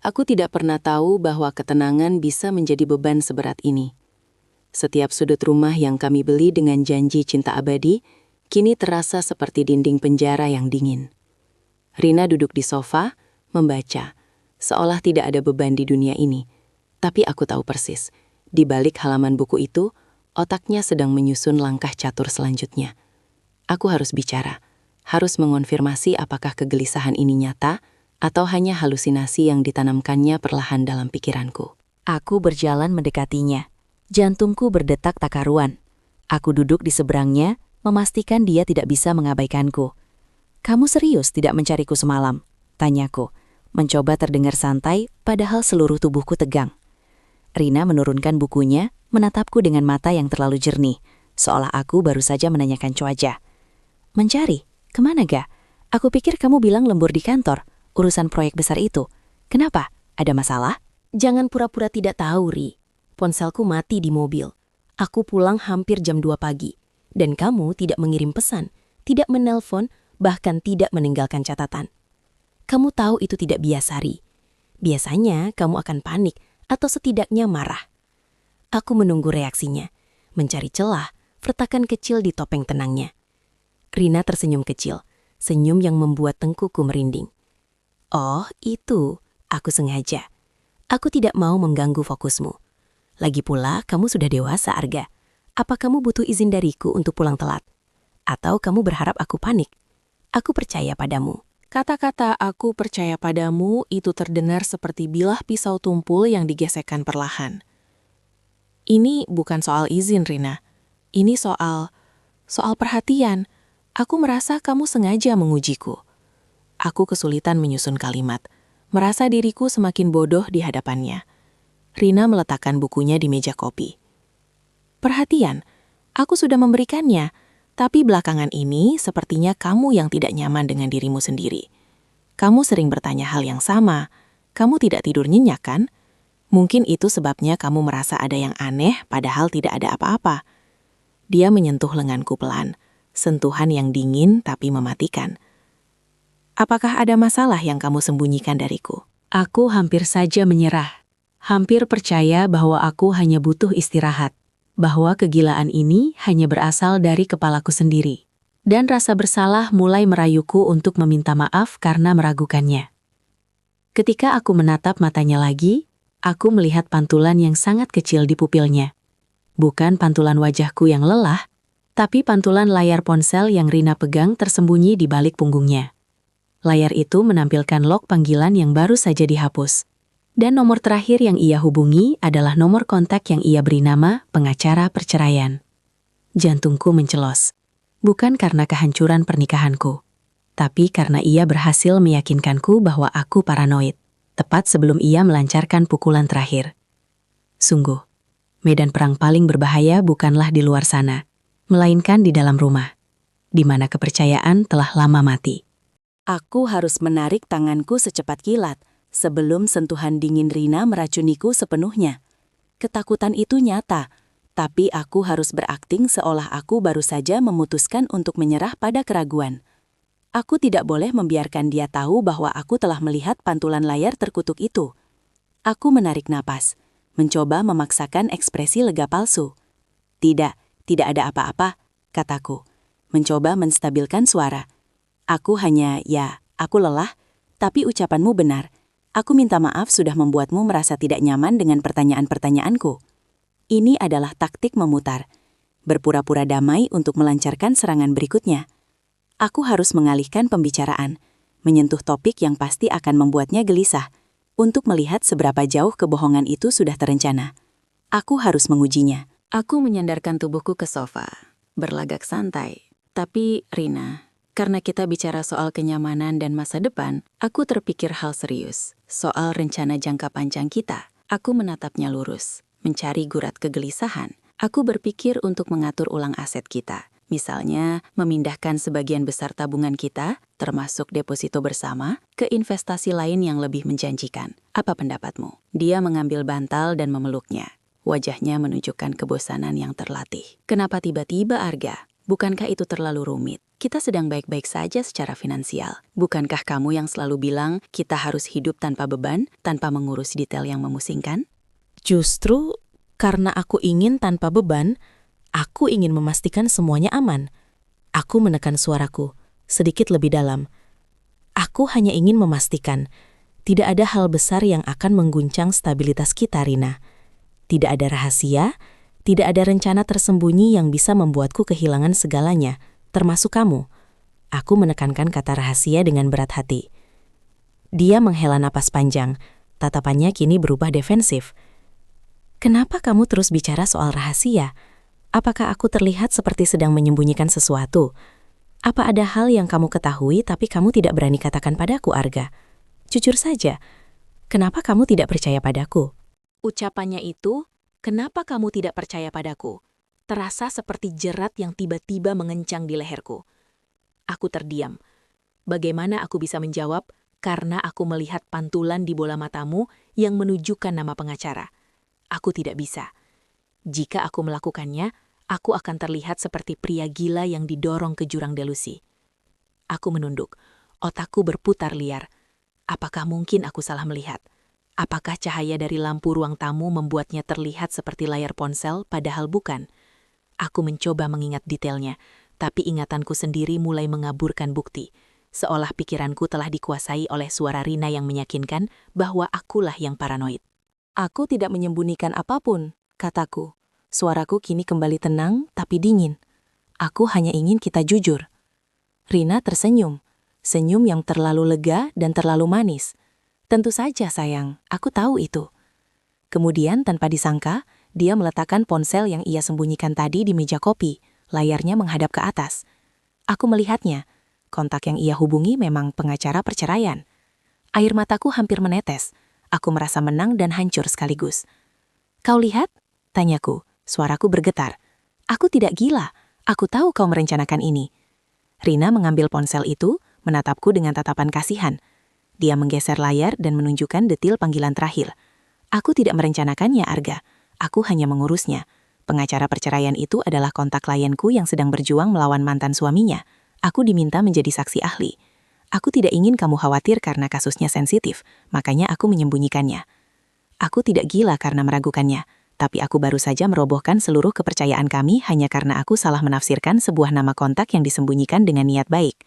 Aku tidak pernah tahu bahwa ketenangan bisa menjadi beban seberat ini. Setiap sudut rumah yang kami beli dengan janji cinta abadi, kini terasa seperti dinding penjara yang dingin. Rina duduk di sofa, membaca, seolah tidak ada beban di dunia ini. Tapi aku tahu persis, di balik halaman buku itu, otaknya sedang menyusun langkah catur selanjutnya. Aku harus bicara, harus mengonfirmasi apakah kegelisahan ini nyata, atau hanya halusinasi yang ditanamkannya perlahan dalam pikiranku. Aku berjalan mendekatinya. Jantungku berdetak tak karuan. Aku duduk di seberangnya, memastikan dia tidak bisa mengabaikanku. "Kamu serius tidak mencariku semalam?" tanyaku, mencoba terdengar santai, padahal seluruh tubuhku tegang. Rina menurunkan bukunya, menatapku dengan mata yang terlalu jernih, seolah aku baru saja menanyakan cuaca. "Mencari? Kemana ga? Aku pikir kamu bilang lembur di kantor. Urusan proyek besar itu. Kenapa? Ada masalah?" Jangan pura-pura tidak tahu, Ri. Ponselku mati di mobil. Aku pulang hampir jam 2 pagi. Dan kamu tidak mengirim pesan, tidak menelpon, bahkan tidak meninggalkan catatan. Kamu tahu itu tidak biasa, Ri. Biasanya kamu akan panik atau setidaknya marah. Aku menunggu reaksinya, mencari celah, retakan kecil di topeng tenangnya. Rina tersenyum kecil, senyum yang membuat tengkuku merinding. "Oh, itu. Aku sengaja. Aku tidak mau mengganggu fokusmu. Lagi pula, kamu sudah dewasa, Arga. Apa kamu butuh izin dariku untuk pulang telat? Atau kamu berharap aku panik? Aku percaya padamu." Kata-kata "aku percaya padamu" itu terdengar seperti bilah pisau tumpul yang digesekkan perlahan. Ini bukan soal izin, Rina. Ini soal perhatian. Aku merasa kamu sengaja mengujiku. Aku kesulitan menyusun kalimat. Merasa diriku semakin bodoh di hadapannya. Rina meletakkan bukunya di meja kopi. "Perhatian, aku sudah memberikannya, tapi belakangan ini sepertinya kamu yang tidak nyaman dengan dirimu sendiri. Kamu sering bertanya hal yang sama. Kamu tidak tidur nyenyak, kan? Mungkin itu sebabnya kamu merasa ada yang aneh padahal tidak ada apa-apa." Dia menyentuh lenganku pelan, sentuhan yang dingin tapi mematikan. "Apakah ada masalah yang kamu sembunyikan dariku?" Aku hampir saja menyerah. Hampir percaya bahwa aku hanya butuh istirahat. Bahwa kegilaan ini hanya berasal dari kepalaku sendiri. Dan rasa bersalah mulai merayuku untuk meminta maaf karena meragukannya. Ketika aku menatap matanya lagi, aku melihat pantulan yang sangat kecil di pupilnya. Bukan pantulan wajahku yang lelah, tapi pantulan layar ponsel yang Rina pegang tersembunyi di balik punggungnya. Layar itu menampilkan log panggilan yang baru saja dihapus. Dan nomor terakhir yang ia hubungi adalah nomor kontak yang ia beri nama pengacara perceraian. Jantungku mencelos. Bukan karena kehancuran pernikahanku, tapi karena ia berhasil meyakinkanku bahwa aku paranoid, tepat sebelum ia melancarkan pukulan terakhir. Sungguh, medan perang paling berbahaya bukanlah di luar sana, melainkan di dalam rumah, di mana kepercayaan telah lama mati. Aku harus menarik tanganku secepat kilat sebelum sentuhan dingin Rina meracuniku sepenuhnya. Ketakutan itu nyata, tapi aku harus berakting seolah aku baru saja memutuskan untuk menyerah pada keraguan. Aku tidak boleh membiarkan dia tahu bahwa aku telah melihat pantulan layar terkutuk itu. Aku menarik napas, mencoba memaksakan ekspresi lega palsu. Tidak ada apa-apa, kataku. Mencoba menstabilkan suara. "Aku hanya, aku lelah, tapi ucapanmu benar. Aku minta maaf sudah membuatmu merasa tidak nyaman dengan pertanyaan-pertanyaanku." Ini adalah taktik memutar, berpura-pura damai untuk melancarkan serangan berikutnya. Aku harus mengalihkan pembicaraan, menyentuh topik yang pasti akan membuatnya gelisah, untuk melihat seberapa jauh kebohongan itu sudah terencana. Aku harus mengujinya. Aku menyandarkan tubuhku ke sofa, berlagak santai. Tapi, Rina, karena kita bicara soal kenyamanan dan masa depan, aku terpikir hal serius. Soal rencana jangka panjang kita, aku menatapnya lurus, mencari gurat kegelisahan. Aku berpikir untuk mengatur ulang aset kita. Misalnya, memindahkan sebagian besar tabungan kita, termasuk deposito bersama, ke investasi lain yang lebih menjanjikan. Apa pendapatmu? Dia mengambil bantal dan memeluknya. Wajahnya menunjukkan kebosanan yang terlatih. Kenapa tiba-tiba, Arga? Bukankah itu terlalu rumit? Kita sedang baik-baik saja secara finansial. Bukankah kamu yang selalu bilang kita harus hidup tanpa beban, tanpa mengurus detail yang memusingkan? Justru karena aku ingin tanpa beban, aku ingin memastikan semuanya aman. Aku menekan suaraku sedikit lebih dalam. Aku hanya ingin memastikan tidak ada hal besar yang akan mengguncang stabilitas kita, Rina. Tidak ada rahasia, tidak ada rencana tersembunyi yang bisa membuatku kehilangan segalanya, termasuk kamu. Aku menekankan kata rahasia dengan berat hati. Dia menghela napas panjang, tatapannya kini berubah defensif. Kenapa kamu terus bicara soal rahasia? Apakah aku terlihat seperti sedang menyembunyikan sesuatu? Apa ada hal yang kamu ketahui tapi kamu tidak berani katakan padaku, Arga? Jujur saja, kenapa kamu tidak percaya padaku? Ucapannya itu, kenapa kamu tidak percaya padaku? Terasa seperti jerat yang tiba-tiba mengencang di leherku. Aku terdiam. Bagaimana aku bisa menjawab karena aku melihat pantulan di bola matamu yang menunjukkan nama pengacara. Aku tidak bisa. Jika aku melakukannya, aku akan terlihat seperti pria gila yang didorong ke jurang delusi. Aku menunduk. Otakku berputar liar. Apakah mungkin aku salah melihat? Apakah cahaya dari lampu ruang tamu membuatnya terlihat seperti layar ponsel, padahal bukan? Aku mencoba mengingat detailnya, tapi ingatanku sendiri mulai mengaburkan bukti. Seolah pikiranku telah dikuasai oleh suara Rina yang meyakinkan bahwa akulah yang paranoid. Aku tidak menyembunyikan apapun, kataku. Suaraku kini kembali tenang tapi dingin. Aku hanya ingin kita jujur. Rina tersenyum. Senyum yang terlalu lega dan terlalu manis. Tentu saja, sayang. Aku tahu itu. Kemudian, tanpa disangka, dia meletakkan ponsel yang ia sembunyikan tadi di meja kopi. Layarnya menghadap ke atas. Aku melihatnya. Kontak yang ia hubungi memang pengacara perceraian. Air mataku hampir menetes. Aku merasa menang dan hancur sekaligus. Kau lihat? Tanyaku. Suaraku bergetar. Aku tidak gila. Aku tahu kau merencanakan ini. Rina mengambil ponsel itu, menatapku dengan tatapan kasihan. Dia menggeser layar dan menunjukkan detil panggilan terakhir. Aku tidak merencanakannya, Arga. Aku hanya mengurusnya. Pengacara perceraian itu adalah kontak klienku yang sedang berjuang melawan mantan suaminya. Aku diminta menjadi saksi ahli. Aku tidak ingin kamu khawatir karena kasusnya sensitif, makanya aku menyembunyikannya. Aku tidak gila karena meragukannya, tapi aku baru saja merobohkan seluruh kepercayaan kami hanya karena aku salah menafsirkan sebuah nama kontak yang disembunyikan dengan niat baik.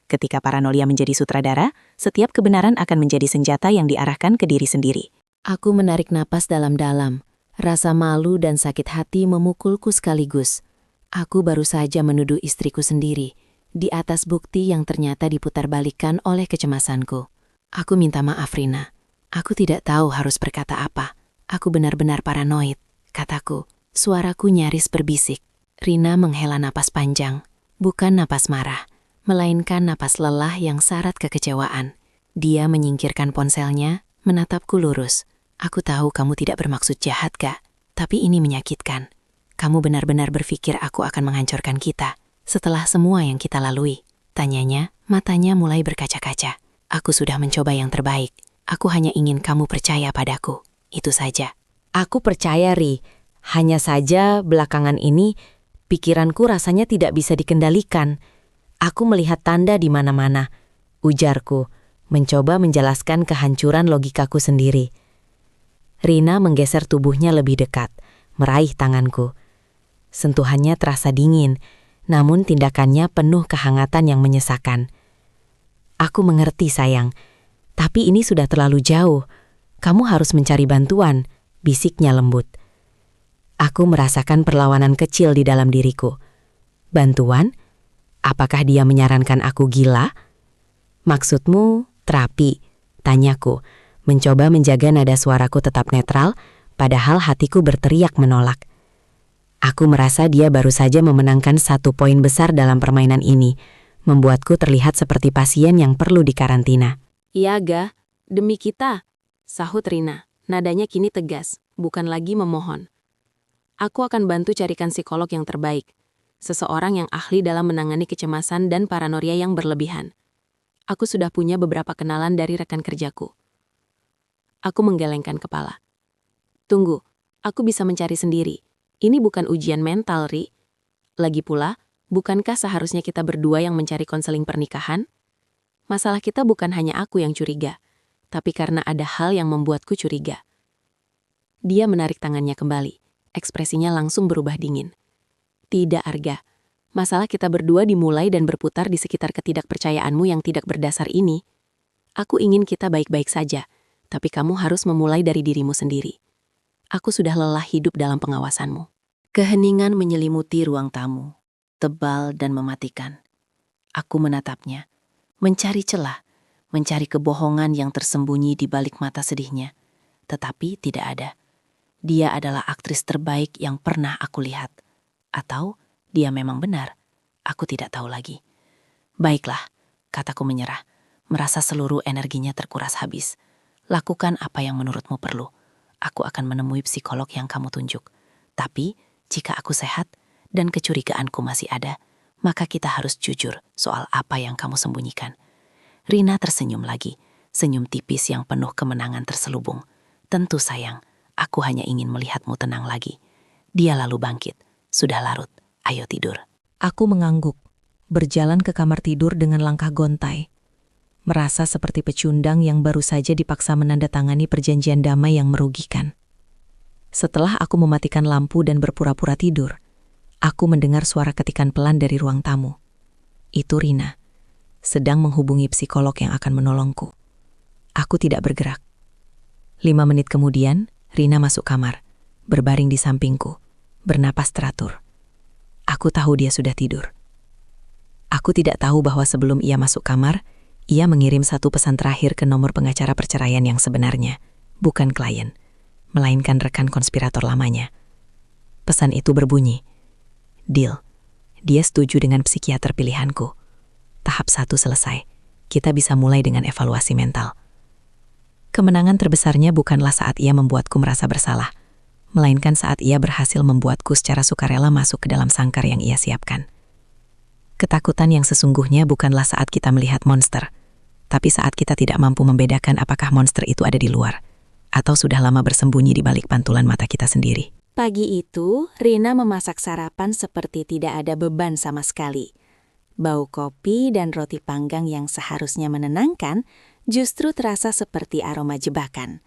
Ketika paranoia menjadi sutradara, setiap kebenaran akan menjadi senjata yang diarahkan ke diri sendiri. Aku menarik napas dalam-dalam. Rasa malu dan sakit hati memukulku sekaligus. Aku baru saja menuduh istriku sendiri, di atas bukti yang ternyata diputarbalikkan oleh kecemasanku. Aku minta maaf, Rina. Aku tidak tahu harus berkata apa. Aku benar-benar paranoid, kataku. Suaraku nyaris berbisik. Rina menghela napas panjang, bukan napas marah, melainkan napas lelah yang syarat kekecewaan. Dia menyingkirkan ponselnya, menatapku lurus. Aku tahu kamu tidak bermaksud jahat, Kak, tapi ini menyakitkan. Kamu benar-benar berpikir aku akan menghancurkan kita setelah semua yang kita lalui. Tanyanya, matanya mulai berkaca-kaca. Aku sudah mencoba yang terbaik. Aku hanya ingin kamu percaya padaku. Itu saja. Aku percaya, Ri. Hanya saja belakangan ini, pikiranku rasanya tidak bisa dikendalikan. Aku melihat tanda di mana-mana. Ujarku, mencoba menjelaskan kehancuran logikaku sendiri. Rina menggeser tubuhnya lebih dekat, meraih tanganku. Sentuhannya terasa dingin, namun tindakannya penuh kehangatan yang menyesakan. Aku mengerti, sayang, tapi ini sudah terlalu jauh. Kamu harus mencari bantuan, bisiknya lembut. Aku merasakan perlawanan kecil di dalam diriku. Bantuan? Apakah dia menyarankan aku gila? Maksudmu terapi? Tanyaku, mencoba menjaga nada suaraku tetap netral, padahal hatiku berteriak menolak. Aku merasa dia baru saja memenangkan 1 poin besar dalam permainan ini, membuatku terlihat seperti pasien yang perlu dikarantina. Iya, Ga, demi kita, sahut Rina. Nadanya kini tegas, bukan lagi memohon. Aku akan bantu carikan psikolog yang terbaik, seseorang yang ahli dalam menangani kecemasan dan paranoia yang berlebihan. Aku sudah punya beberapa kenalan dari rekan kerjaku. Aku menggelengkan kepala. Tunggu, aku bisa mencari sendiri. Ini bukan ujian mental, Ri. Lagi pula, Bukankah seharusnya kita berdua yang mencari konseling pernikahan? Masalah kita bukan hanya aku yang curiga, tapi karena ada hal yang membuatku curiga. Dia menarik tangannya kembali. Ekspresinya langsung berubah dingin. Tidak, Arga. Masalah kita berdua dimulai dan berputar di sekitar ketidakpercayaanmu yang tidak berdasar ini. Aku ingin kita baik-baik saja, tapi kamu harus memulai dari dirimu sendiri. Aku sudah lelah hidup dalam pengawasanmu. Keheningan menyelimuti ruang tamu, tebal dan mematikan. Aku menatapnya, mencari celah, mencari kebohongan yang tersembunyi di balik mata sedihnya. Tetapi tidak ada. Dia adalah aktris terbaik yang pernah aku lihat. Atau dia memang benar, aku tidak tahu lagi. Baiklah, kataku menyerah, merasa seluruh energinya terkuras habis. Lakukan apa yang menurutmu perlu. Aku akan menemui psikolog yang kamu tunjuk. Tapi, jika aku sehat dan kecurigaanku masih ada, maka kita harus jujur soal apa yang kamu sembunyikan. Rina tersenyum lagi, senyum tipis yang penuh kemenangan terselubung. Tentu sayang, aku hanya ingin melihatmu tenang lagi. Dia lalu bangkit. Sudah larut, ayo tidur. Aku mengangguk, berjalan ke kamar tidur dengan langkah gontai. Merasa seperti pecundang yang baru saja dipaksa menandatangani perjanjian damai yang merugikan. Setelah aku mematikan lampu dan berpura-pura tidur, aku mendengar suara ketikan pelan dari ruang tamu. Itu Rina, sedang menghubungi psikolog yang akan menolongku. Aku tidak bergerak. 5 menit kemudian, Rina masuk kamar, berbaring di sampingku, bernapas teratur. Aku tahu dia sudah tidur. Aku tidak tahu bahwa sebelum ia masuk kamar, ia mengirim satu pesan terakhir ke nomor pengacara perceraian yang sebenarnya, bukan klien, melainkan rekan konspirator lamanya. Pesan itu berbunyi, "Deal, dia setuju dengan psikiater pilihanku. Tahap 1 selesai, kita bisa mulai dengan evaluasi mental." Kemenangan terbesarnya bukanlah saat ia membuatku merasa bersalah, melainkan saat ia berhasil membuatku secara sukarela masuk ke dalam sangkar yang ia siapkan. Ketakutan yang sesungguhnya bukanlah saat kita melihat monster, tapi saat kita tidak mampu membedakan apakah monster itu ada di luar, atau sudah lama bersembunyi di balik pantulan mata kita sendiri. Pagi itu, Rina memasak sarapan seperti tidak ada beban sama sekali. Bau kopi dan roti panggang yang seharusnya menenangkan, justru terasa seperti aroma jebakan.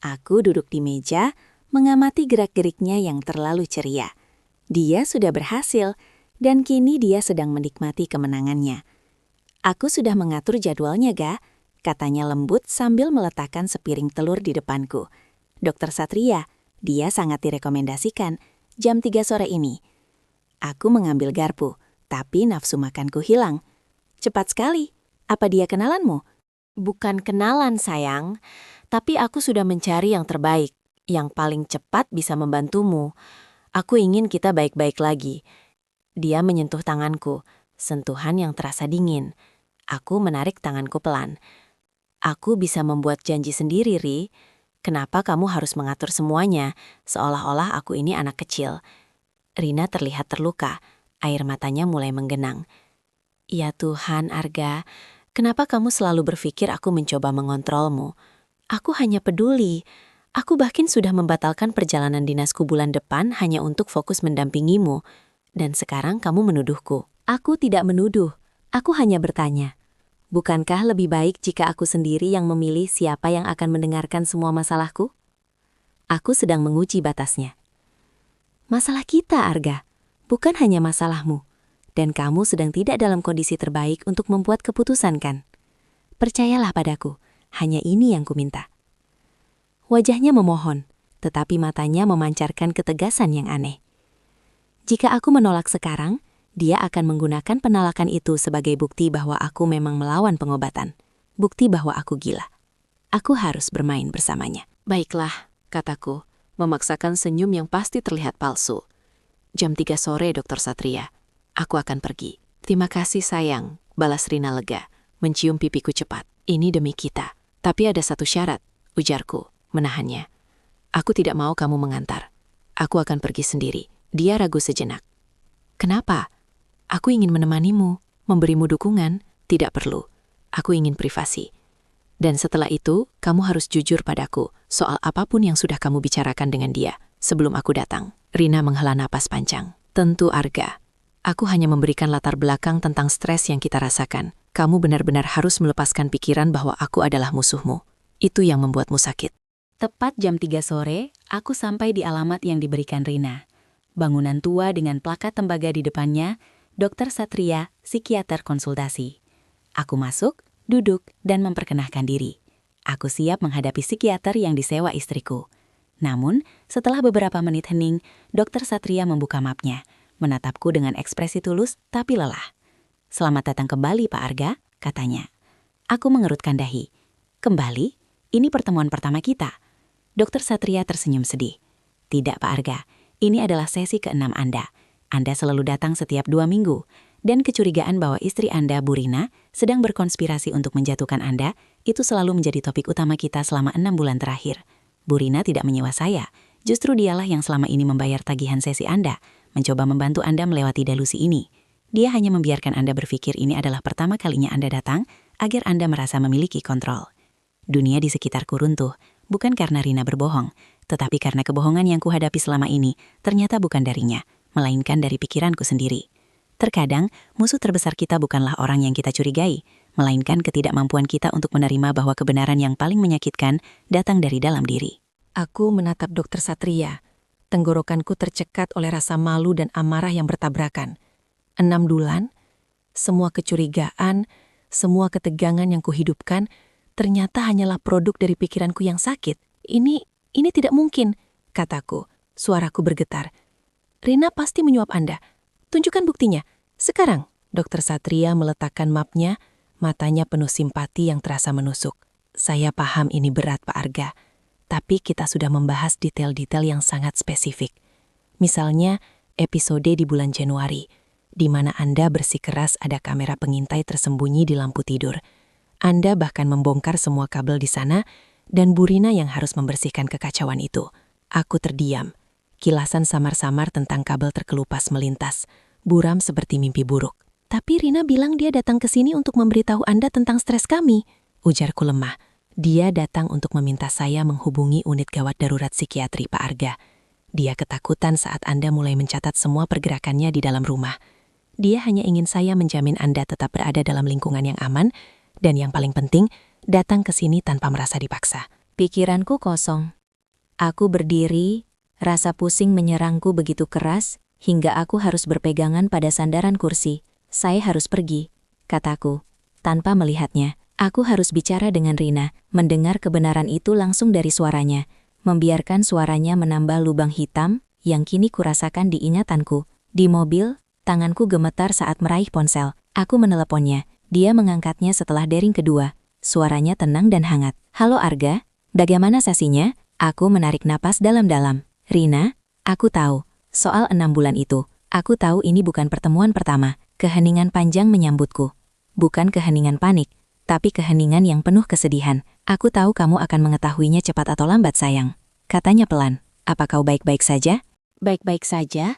Aku duduk di meja, mengamati gerak-geriknya yang terlalu ceria. Dia sudah berhasil, dan kini dia sedang menikmati kemenangannya. "Aku sudah mengatur jadwalnya, Ga," katanya lembut sambil meletakkan sepiring telur di depanku. "Dokter Satria, dia sangat direkomendasikan, jam 3 sore ini." Aku mengambil garpu, tapi nafsu makanku hilang. "Cepat sekali, apa dia kenalanmu?" Bukan kenalan, sayang, tapi aku sudah mencari yang terbaik, yang paling cepat bisa membantumu. Aku ingin kita baik-baik lagi. Dia menyentuh tanganku, sentuhan yang terasa dingin. Aku menarik tanganku pelan. "Aku bisa membuat janji sendiri, Ri. Kenapa kamu harus mengatur semuanya, seolah-olah aku ini anak kecil?" Rina terlihat terluka, air matanya mulai menggenang. "Ya Tuhan, Arga, kenapa kamu selalu berpikir aku mencoba mengontrolmu? Aku hanya peduli. Aku bahkan sudah membatalkan perjalanan dinasku bulan depan hanya untuk fokus mendampingimu. Dan sekarang kamu menuduhku." Aku tidak menuduh, aku hanya bertanya. Bukankah lebih baik jika aku sendiri yang memilih siapa yang akan mendengarkan semua masalahku? Aku sedang menguji batasnya. Masalah kita, Arga, bukan hanya masalahmu. Dan kamu sedang tidak dalam kondisi terbaik untuk membuat keputusan, kan? Percayalah padaku, hanya ini yang kuminta. Wajahnya memohon, tetapi matanya memancarkan ketegasan yang aneh. Jika aku menolak sekarang, dia akan menggunakan penolakan itu sebagai bukti bahwa aku memang melawan pengobatan. Bukti bahwa aku gila. Aku harus bermain bersamanya. "Baiklah," kataku, memaksakan senyum yang pasti terlihat palsu. "Jam 3 sore, Dokter Satria. Aku akan pergi." "Terima kasih, sayang," balas Rina lega, mencium pipiku cepat. "Ini demi kita. Tapi ada satu syarat," ujarku, menahannya. "Aku tidak mau kamu mengantar. Aku akan pergi sendiri." Dia ragu sejenak. "Kenapa?" "Aku ingin menemanimu, memberimu dukungan." "Tidak perlu. Aku ingin privasi. Dan setelah itu, kamu harus jujur padaku soal apapun yang sudah kamu bicarakan dengan dia sebelum aku datang." Rina menghela napas panjang. "Tentu, Arga. Aku hanya memberikan latar belakang tentang stres yang kita rasakan. Kamu benar-benar harus melepaskan pikiran bahwa aku adalah musuhmu. Itu yang membuatmu sakit. Tepat jam 3 sore, aku sampai di alamat yang diberikan Rina. Bangunan tua dengan plakat tembaga di depannya, Dr. Satria, psikiater konsultasi. Aku masuk, duduk, dan memperkenalkan diri. Aku siap menghadapi psikiater yang disewa istriku. Namun, setelah beberapa menit hening, Dr. Satria membuka mapnya, menatapku dengan ekspresi tulus tapi lelah. "Selamat datang kembali, Pak Arga," katanya. Aku mengerutkan dahi. "Kembali? Ini pertemuan pertama kita." Dr. Satria tersenyum sedih. "Tidak, Pak Arga. Ini adalah sesi ke-6 Anda. Anda selalu datang setiap 2 minggu. Dan kecurigaan bahwa istri Anda, Bu Rina, sedang berkonspirasi untuk menjatuhkan Anda, itu selalu menjadi topik utama kita selama 6 bulan terakhir. Bu Rina tidak menyewa saya. Justru dialah yang selama ini membayar tagihan sesi Anda, mencoba membantu Anda melewati delusi ini. Dia hanya membiarkan Anda berpikir ini adalah pertama kalinya Anda datang, agar Anda merasa memiliki kontrol. Dunia di sekitarku runtuh, bukan karena Rina berbohong, tetapi karena kebohongan yang kuhadapi selama ini ternyata bukan darinya, melainkan dari pikiranku sendiri. Terkadang, musuh terbesar kita bukanlah orang yang kita curigai, melainkan ketidakmampuan kita untuk menerima bahwa kebenaran yang paling menyakitkan datang dari dalam diri." Aku menatap Dr. Satria. Tenggorokanku tercekat oleh rasa malu dan amarah yang bertabrakan. 6 bulan, semua kecurigaan, semua ketegangan yang kuhidupkan, ternyata hanyalah produk dari pikiranku yang sakit. Ini tidak mungkin, kataku. Suaraku bergetar. "Rina pasti menyuap Anda. Tunjukkan buktinya. Sekarang." Dr. Satria meletakkan mapnya, matanya penuh simpati yang terasa menusuk. "Saya paham ini berat, Pak Arga. Tapi kita sudah membahas detail-detail yang sangat spesifik. Misalnya, episode di bulan Januari, di mana Anda bersikeras ada kamera pengintai tersembunyi di lampu tidur. Anda bahkan membongkar semua kabel di sana, dan Bu Rina yang harus membersihkan kekacauan itu." Aku terdiam. Kilasan samar-samar tentang kabel terkelupas melintas, buram seperti mimpi buruk. "Tapi Rina bilang dia datang ke sini untuk memberitahu Anda tentang stres kami," ujarku lemah. "Dia datang untuk meminta saya menghubungi unit gawat darurat psikiatri, Pak Arga. Dia ketakutan saat Anda mulai mencatat semua pergerakannya di dalam rumah. Dia hanya ingin saya menjamin Anda tetap berada dalam lingkungan yang aman, dan yang paling penting, datang ke sini tanpa merasa dipaksa." Pikiranku kosong. Aku berdiri, rasa pusing menyerangku begitu keras, hingga aku harus berpegangan pada sandaran kursi. "Saya harus pergi," kataku, tanpa melihatnya. Aku harus bicara dengan Rina, mendengar kebenaran itu langsung dari suaranya, membiarkan suaranya menambah lubang hitam yang kini kurasakan di ingatanku. Di mobil, tanganku gemetar saat meraih ponsel. Aku meneleponnya. Dia mengangkatnya setelah dering kedua. Suaranya tenang dan hangat. "Halo Arga, bagaimana sesinya?" Aku menarik napas dalam-dalam. "Rina, aku tahu. Soal 6 bulan itu, aku tahu ini bukan pertemuan pertama." Keheningan panjang menyambutku. Bukan keheningan panik, tapi keheningan yang penuh kesedihan. "Aku tahu kamu akan mengetahuinya cepat atau lambat, sayang," katanya pelan. "Apa kau baik-baik saja?" "Baik-baik saja?"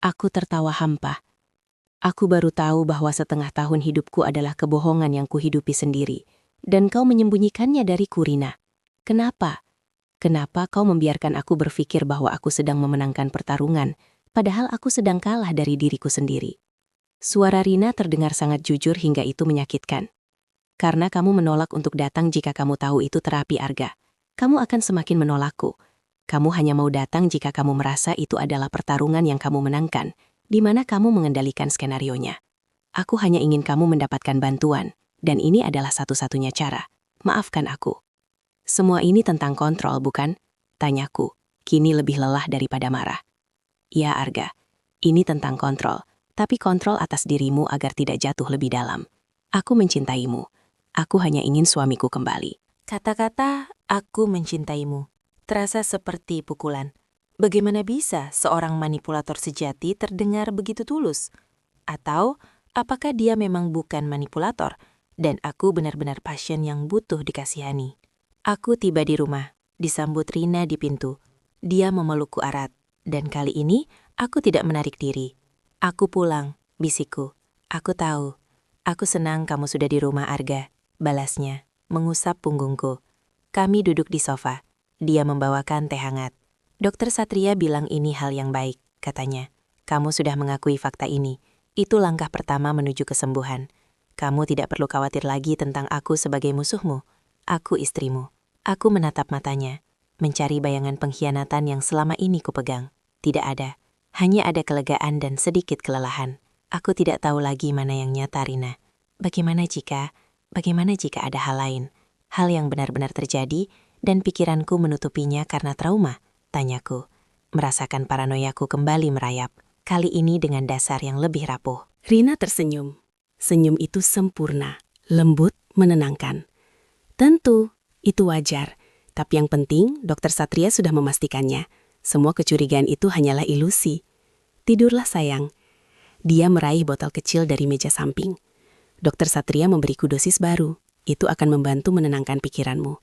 Aku tertawa hampa. Aku baru tahu bahwa setengah tahun hidupku adalah kebohongan yang kuhidupi sendiri, dan kau menyembunyikannya dariku, Rina. Kenapa? Kenapa kau membiarkan aku berpikir bahwa aku sedang memenangkan pertarungan, padahal aku sedang kalah dari diriku sendiri? Suara Rina terdengar sangat jujur hingga itu menyakitkan. "Karena kamu menolak untuk datang jika kamu tahu itu terapi, Arga. Kamu akan semakin menolakku. Kamu hanya mau datang jika kamu merasa itu adalah pertarungan yang kamu menangkan, di mana kamu mengendalikan skenarionya. Aku hanya ingin kamu mendapatkan bantuan, dan ini adalah satu-satunya cara. Maafkan aku." "Semua ini tentang kontrol, bukan?" tanyaku, kini lebih lelah daripada marah. "Ya, Arga, ini tentang kontrol, tapi kontrol atas dirimu agar tidak jatuh lebih dalam. Aku mencintaimu. Aku hanya ingin suamiku kembali." Kata-kata "aku mencintaimu" terasa seperti pukulan. Bagaimana bisa seorang manipulator sejati terdengar begitu tulus? Atau apakah dia memang bukan manipulator dan aku benar-benar pasien yang butuh dikasihani? Aku tiba di rumah, disambut Rina di pintu. Dia memelukku erat, dan kali ini aku tidak menarik diri. "Aku pulang," bisikku. "Aku tahu. Aku senang kamu sudah di rumah, Arga," balasnya, mengusap punggungku. Kami duduk di sofa. Dia membawakan teh hangat. "Dokter Satria bilang ini hal yang baik," katanya. Kamu sudah mengakui fakta ini. Itu langkah pertama menuju kesembuhan. Kamu tidak perlu khawatir lagi tentang aku sebagai musuhmu. Aku istrimu. Aku menatap matanya, mencari bayangan pengkhianatan yang selama ini kupegang. Tidak ada. Hanya ada kelegaan dan sedikit kelelahan. Aku tidak tahu lagi mana yang nyata, Rina. Bagaimana jika ada hal lain? Hal yang benar-benar terjadi dan pikiranku menutupinya karena trauma? Tanyaku. Merasakan paranoiaku kembali merayap. Kali ini dengan dasar yang lebih rapuh. Rina tersenyum. Senyum itu sempurna, lembut, menenangkan. Tentu, itu wajar. Tapi yang penting, Dokter Satria sudah memastikannya. Semua kecurigaan itu hanyalah ilusi. Tidurlah sayang. Dia meraih botol kecil dari meja samping. Dokter Satria memberiku dosis baru. Itu akan membantu menenangkan pikiranmu.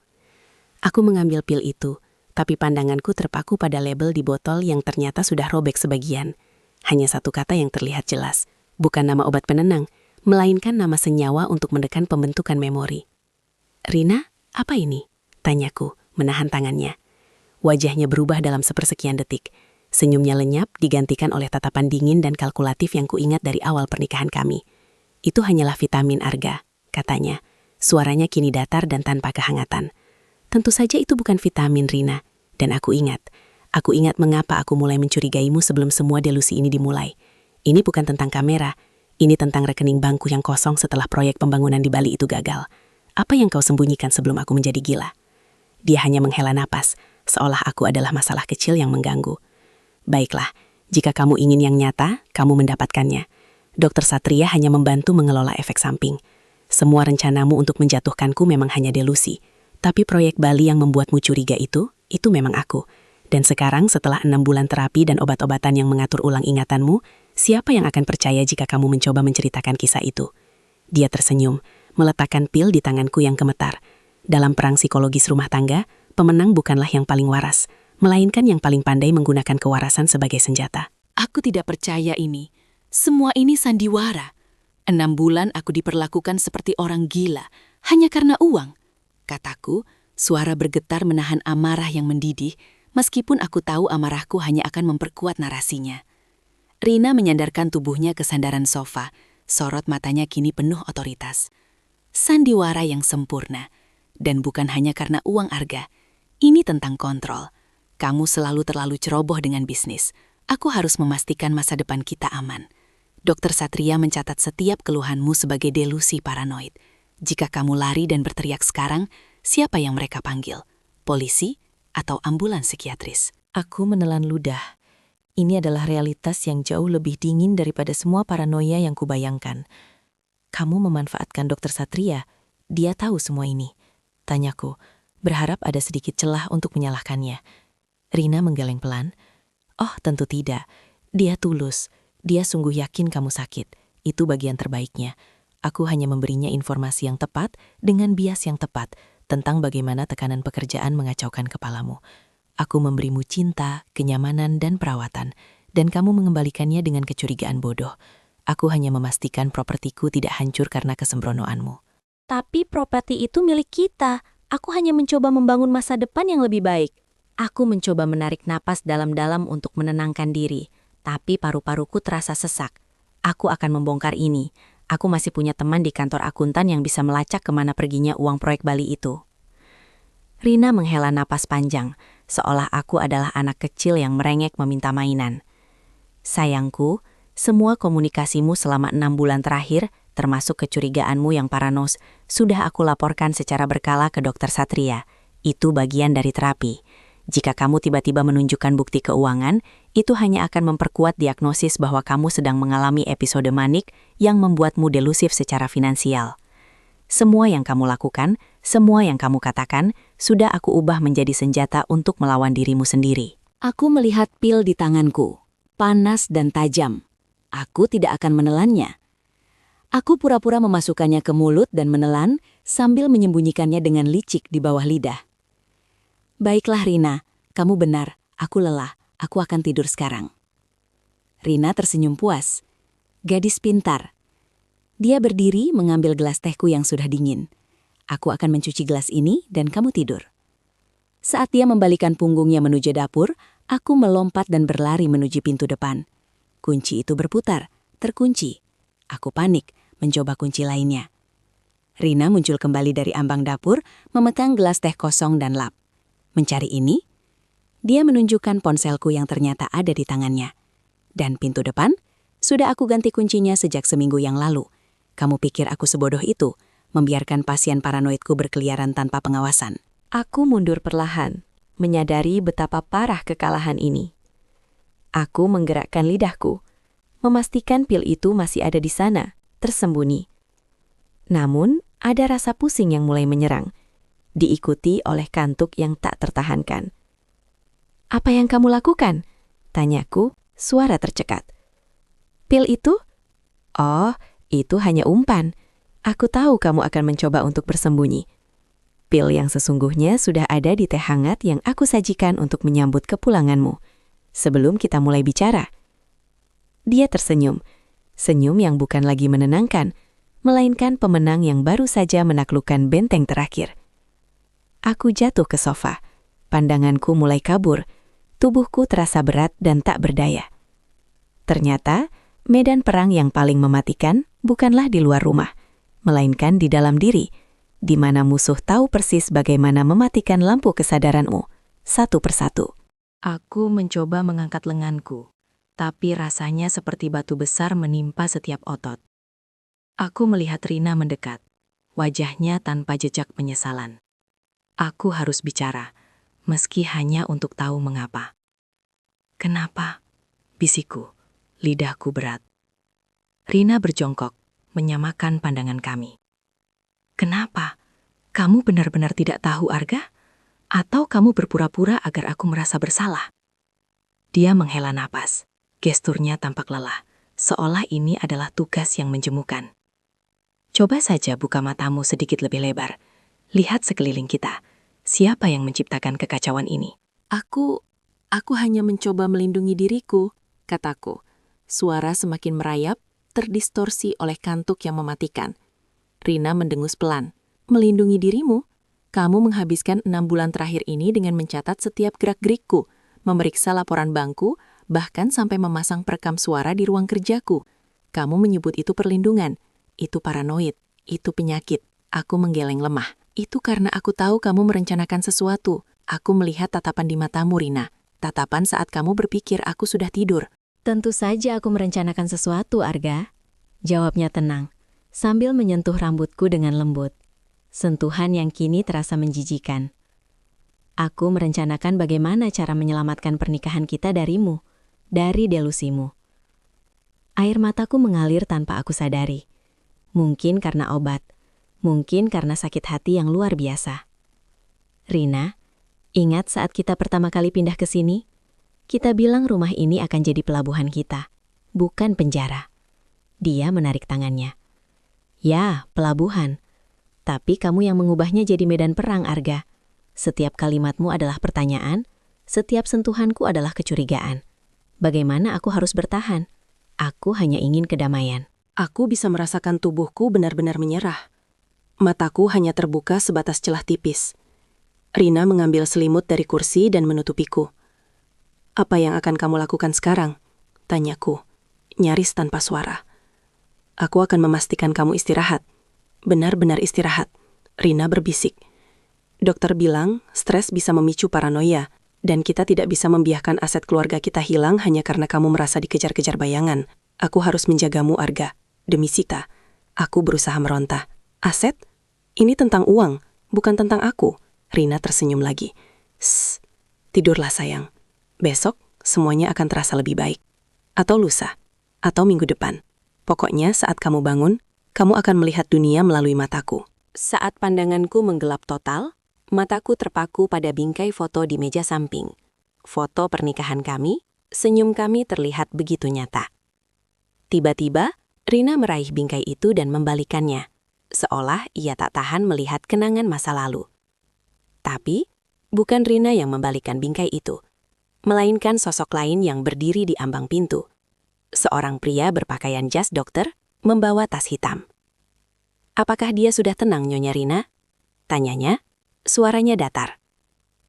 Aku mengambil pil itu, tapi pandanganku terpaku pada label di botol yang ternyata sudah robek sebagian. Hanya satu kata yang terlihat jelas. Bukan nama obat penenang, melainkan nama senyawa untuk menekan pembentukan memori. Rina, apa ini? Tanyaku, menahan tangannya. Wajahnya berubah dalam sepersekian detik. Senyumnya lenyap digantikan oleh tatapan dingin dan kalkulatif yang kuingat dari awal pernikahan kami. Itu hanyalah vitamin arga, katanya. Suaranya kini datar dan tanpa kehangatan. Tentu saja itu bukan vitamin, Rina. Dan aku ingat mengapa aku mulai mencurigaimu sebelum semua delusi ini dimulai. Ini bukan tentang kamera, ini tentang rekening bangku yang kosong setelah proyek pembangunan di Bali itu gagal. Apa yang kau sembunyikan sebelum aku menjadi gila? Dia hanya menghela napas, seolah aku adalah masalah kecil yang mengganggu. Baiklah, jika kamu ingin yang nyata, kamu mendapatkannya. Dokter Satria hanya membantu mengelola efek samping. Semua rencanamu untuk menjatuhkanku memang hanya delusi. Tapi proyek Bali yang membuatmu curiga itu memang aku. Dan sekarang setelah 6 bulan terapi dan obat-obatan yang mengatur ulang ingatanmu, siapa yang akan percaya jika kamu mencoba menceritakan kisah itu? Dia tersenyum, meletakkan pil di tanganku yang gemetar. Dalam perang psikologis rumah tangga, pemenang bukanlah yang paling waras, melainkan yang paling pandai menggunakan kewarasan sebagai senjata. Aku tidak percaya ini. Semua ini sandiwara. 6 bulan aku diperlakukan seperti orang gila, hanya karena uang. Kataku, suara bergetar menahan amarah yang mendidih, meskipun aku tahu amarahku hanya akan memperkuat narasinya. Rina menyandarkan tubuhnya ke sandaran sofa, sorot matanya kini penuh otoritas. Sandiwara yang sempurna. Dan bukan hanya karena uang arga. Ini tentang kontrol. Kamu selalu terlalu ceroboh dengan bisnis. Aku harus memastikan masa depan kita aman. Dokter Satria mencatat setiap keluhanmu sebagai delusi paranoid. Jika kamu lari dan berteriak sekarang, siapa yang mereka panggil? Polisi atau ambulans psikiatris? Aku menelan ludah. Ini adalah realitas yang jauh lebih dingin daripada semua paranoia yang kubayangkan. Kamu memanfaatkan Dokter Satria. Dia tahu semua ini. Tanyaku, berharap ada sedikit celah untuk menyalahkannya. Rina menggeleng pelan. Oh, tentu tidak. Dia tulus. Dia sungguh yakin kamu sakit. Itu bagian terbaiknya. Aku hanya memberinya informasi yang tepat dengan bias yang tepat tentang bagaimana tekanan pekerjaan mengacaukan kepalamu. Aku memberimu cinta, kenyamanan, dan perawatan, dan kamu mengembalikannya dengan kecurigaan bodoh. Aku hanya memastikan propertiku tidak hancur karena kesembronoanmu. Tapi properti itu milik kita. Aku hanya mencoba membangun masa depan yang lebih baik. Aku mencoba menarik napas dalam-dalam untuk menenangkan diri, tapi paru-paruku terasa sesak. Aku akan membongkar ini. Aku masih punya teman di kantor akuntan yang bisa melacak kemana perginya uang proyek Bali itu. Rina menghela napas panjang, seolah aku adalah anak kecil yang merengek meminta mainan. Sayangku, semua komunikasimu selama 6 bulan terakhir, termasuk kecurigaanmu yang paranos, sudah aku laporkan secara berkala ke Dokter Satria. Itu bagian dari terapi. Jika kamu tiba-tiba menunjukkan bukti keuangan, itu hanya akan memperkuat diagnosis bahwa kamu sedang mengalami episode manik yang membuatmu delusif secara finansial. Semua yang kamu lakukan, semua yang kamu katakan, sudah aku ubah menjadi senjata untuk melawan dirimu sendiri. Aku melihat pil di tanganku, panas dan tajam. Aku tidak akan menelannya. Aku pura-pura memasukkannya ke mulut dan menelan sambil menyembunyikannya dengan licik di bawah lidah. Baiklah Rina, kamu benar, aku lelah, aku akan tidur sekarang. Rina tersenyum puas. Gadis pintar. Dia berdiri mengambil gelas tehku yang sudah dingin. Aku akan mencuci gelas ini dan kamu tidur. Saat dia membalikan punggungnya menuju dapur, aku melompat dan berlari menuju pintu depan. Kunci itu berputar, terkunci. Aku panik, mencoba kunci lainnya. Rina muncul kembali dari ambang dapur, memegang gelas teh kosong dan lap. Mencari ini, dia menunjukkan ponselku yang ternyata ada di tangannya. Dan pintu depan, sudah aku ganti kuncinya sejak seminggu yang lalu. Kamu pikir aku sebodoh itu, membiarkan pasien paranoidku berkeliaran tanpa pengawasan? Aku mundur perlahan, menyadari betapa parah kekalahan ini. Aku menggerakkan lidahku, memastikan pil itu masih ada di sana, tersembunyi. Namun, ada rasa pusing yang mulai menyerang, diikuti oleh kantuk yang tak tertahankan. "Apa yang kamu lakukan?" tanyaku, suara tercekat. "Pil itu?" "Oh, itu hanya umpan. Aku tahu kamu akan mencoba untuk bersembunyi. Pil yang sesungguhnya sudah ada di teh hangat yang aku sajikan untuk menyambut kepulanganmu. Sebelum kita mulai bicara." Dia tersenyum, senyum yang bukan lagi menenangkan, melainkan pemenang yang baru saja menaklukkan benteng terakhir. Aku jatuh ke sofa, pandanganku mulai kabur, tubuhku terasa berat dan tak berdaya. Ternyata, medan perang yang paling mematikan bukanlah di luar rumah, melainkan di dalam diri, di mana musuh tahu persis bagaimana mematikan lampu kesadaranmu, satu persatu. Aku mencoba mengangkat lenganku, tapi rasanya seperti batu besar menimpa setiap otot. Aku melihat Rina mendekat, wajahnya tanpa jejak penyesalan. Aku harus bicara, meski hanya untuk tahu mengapa. "Kenapa?" bisikku, lidahku berat. Rina berjongkok, menyamakan pandangan kami. "Kenapa? Kamu benar-benar tidak tahu, Arga? Atau kamu berpura-pura agar aku merasa bersalah?" Dia menghela napas, gesturnya tampak lelah, seolah ini adalah tugas yang menjemukan. "Coba saja buka matamu sedikit lebih lebar. Lihat sekeliling kita. Siapa yang menciptakan kekacauan ini?" Aku hanya mencoba melindungi diriku, kataku. Suara semakin merayap, terdistorsi oleh kantuk yang mematikan. Rina mendengus pelan. "Melindungi dirimu? Kamu menghabiskan 6 bulan terakhir ini dengan mencatat setiap gerak-gerikku, memeriksa laporan bankku, bahkan sampai memasang perekam suara di ruang kerjaku. Kamu menyebut itu perlindungan. Itu paranoid. Itu penyakit." Aku menggeleng lemah. "Itu karena aku tahu kamu merencanakan sesuatu. Aku melihat tatapan di matamu, Rina. Tatapan saat kamu berpikir aku sudah tidur." Tentu saja aku merencanakan sesuatu, Arga. Jawabnya tenang, sambil menyentuh rambutku dengan lembut. Sentuhan yang kini terasa menjijikan. "Aku merencanakan bagaimana cara menyelamatkan pernikahan kita darimu, dari delusimu." Air mataku mengalir tanpa aku sadari. Mungkin karena obat, mungkin karena sakit hati yang luar biasa. "Rina, ingat saat kita pertama kali pindah ke sini? Kita bilang rumah ini akan jadi pelabuhan kita, bukan penjara." Dia menarik tangannya. "Ya, pelabuhan. Tapi kamu yang mengubahnya jadi medan perang, Arga. Setiap kalimatmu adalah pertanyaan, setiap sentuhanku adalah kecurigaan. Bagaimana aku harus bertahan? Aku hanya ingin kedamaian." Aku bisa merasakan tubuhku benar-benar menyerah. Mataku hanya terbuka sebatas celah tipis. Rina mengambil selimut dari kursi dan menutupiku. "Apa yang akan kamu lakukan sekarang?" tanyaku, nyaris tanpa suara. "Aku akan memastikan kamu istirahat. Benar-benar istirahat," Rina berbisik. "Dokter bilang stres bisa memicu paranoia, dan kita tidak bisa membiarkan aset keluarga kita hilang hanya karena kamu merasa dikejar-kejar bayangan. Aku harus menjagamu, Arga. Demi Sita." Aku berusaha meronta. "Aset? Ini tentang uang, bukan tentang aku." Rina tersenyum lagi. "Shh, tidurlah sayang. Besok semuanya akan terasa lebih baik. Atau lusa, atau minggu depan. Pokoknya saat kamu bangun, kamu akan melihat dunia melalui mataku." Saat pandanganku menggelap total, mataku terpaku pada bingkai foto di meja samping. Foto pernikahan kami, senyum kami terlihat begitu nyata. Tiba-tiba, Rina meraih bingkai itu dan membalikannya, seolah ia tak tahan melihat kenangan masa lalu. Tapi, bukan Rina yang membalikan bingkai itu, melainkan sosok lain yang berdiri di ambang pintu. Seorang pria berpakaian jas dokter, membawa tas hitam. "Apakah dia sudah tenang, Nyonya Rina?" tanyanya, suaranya datar.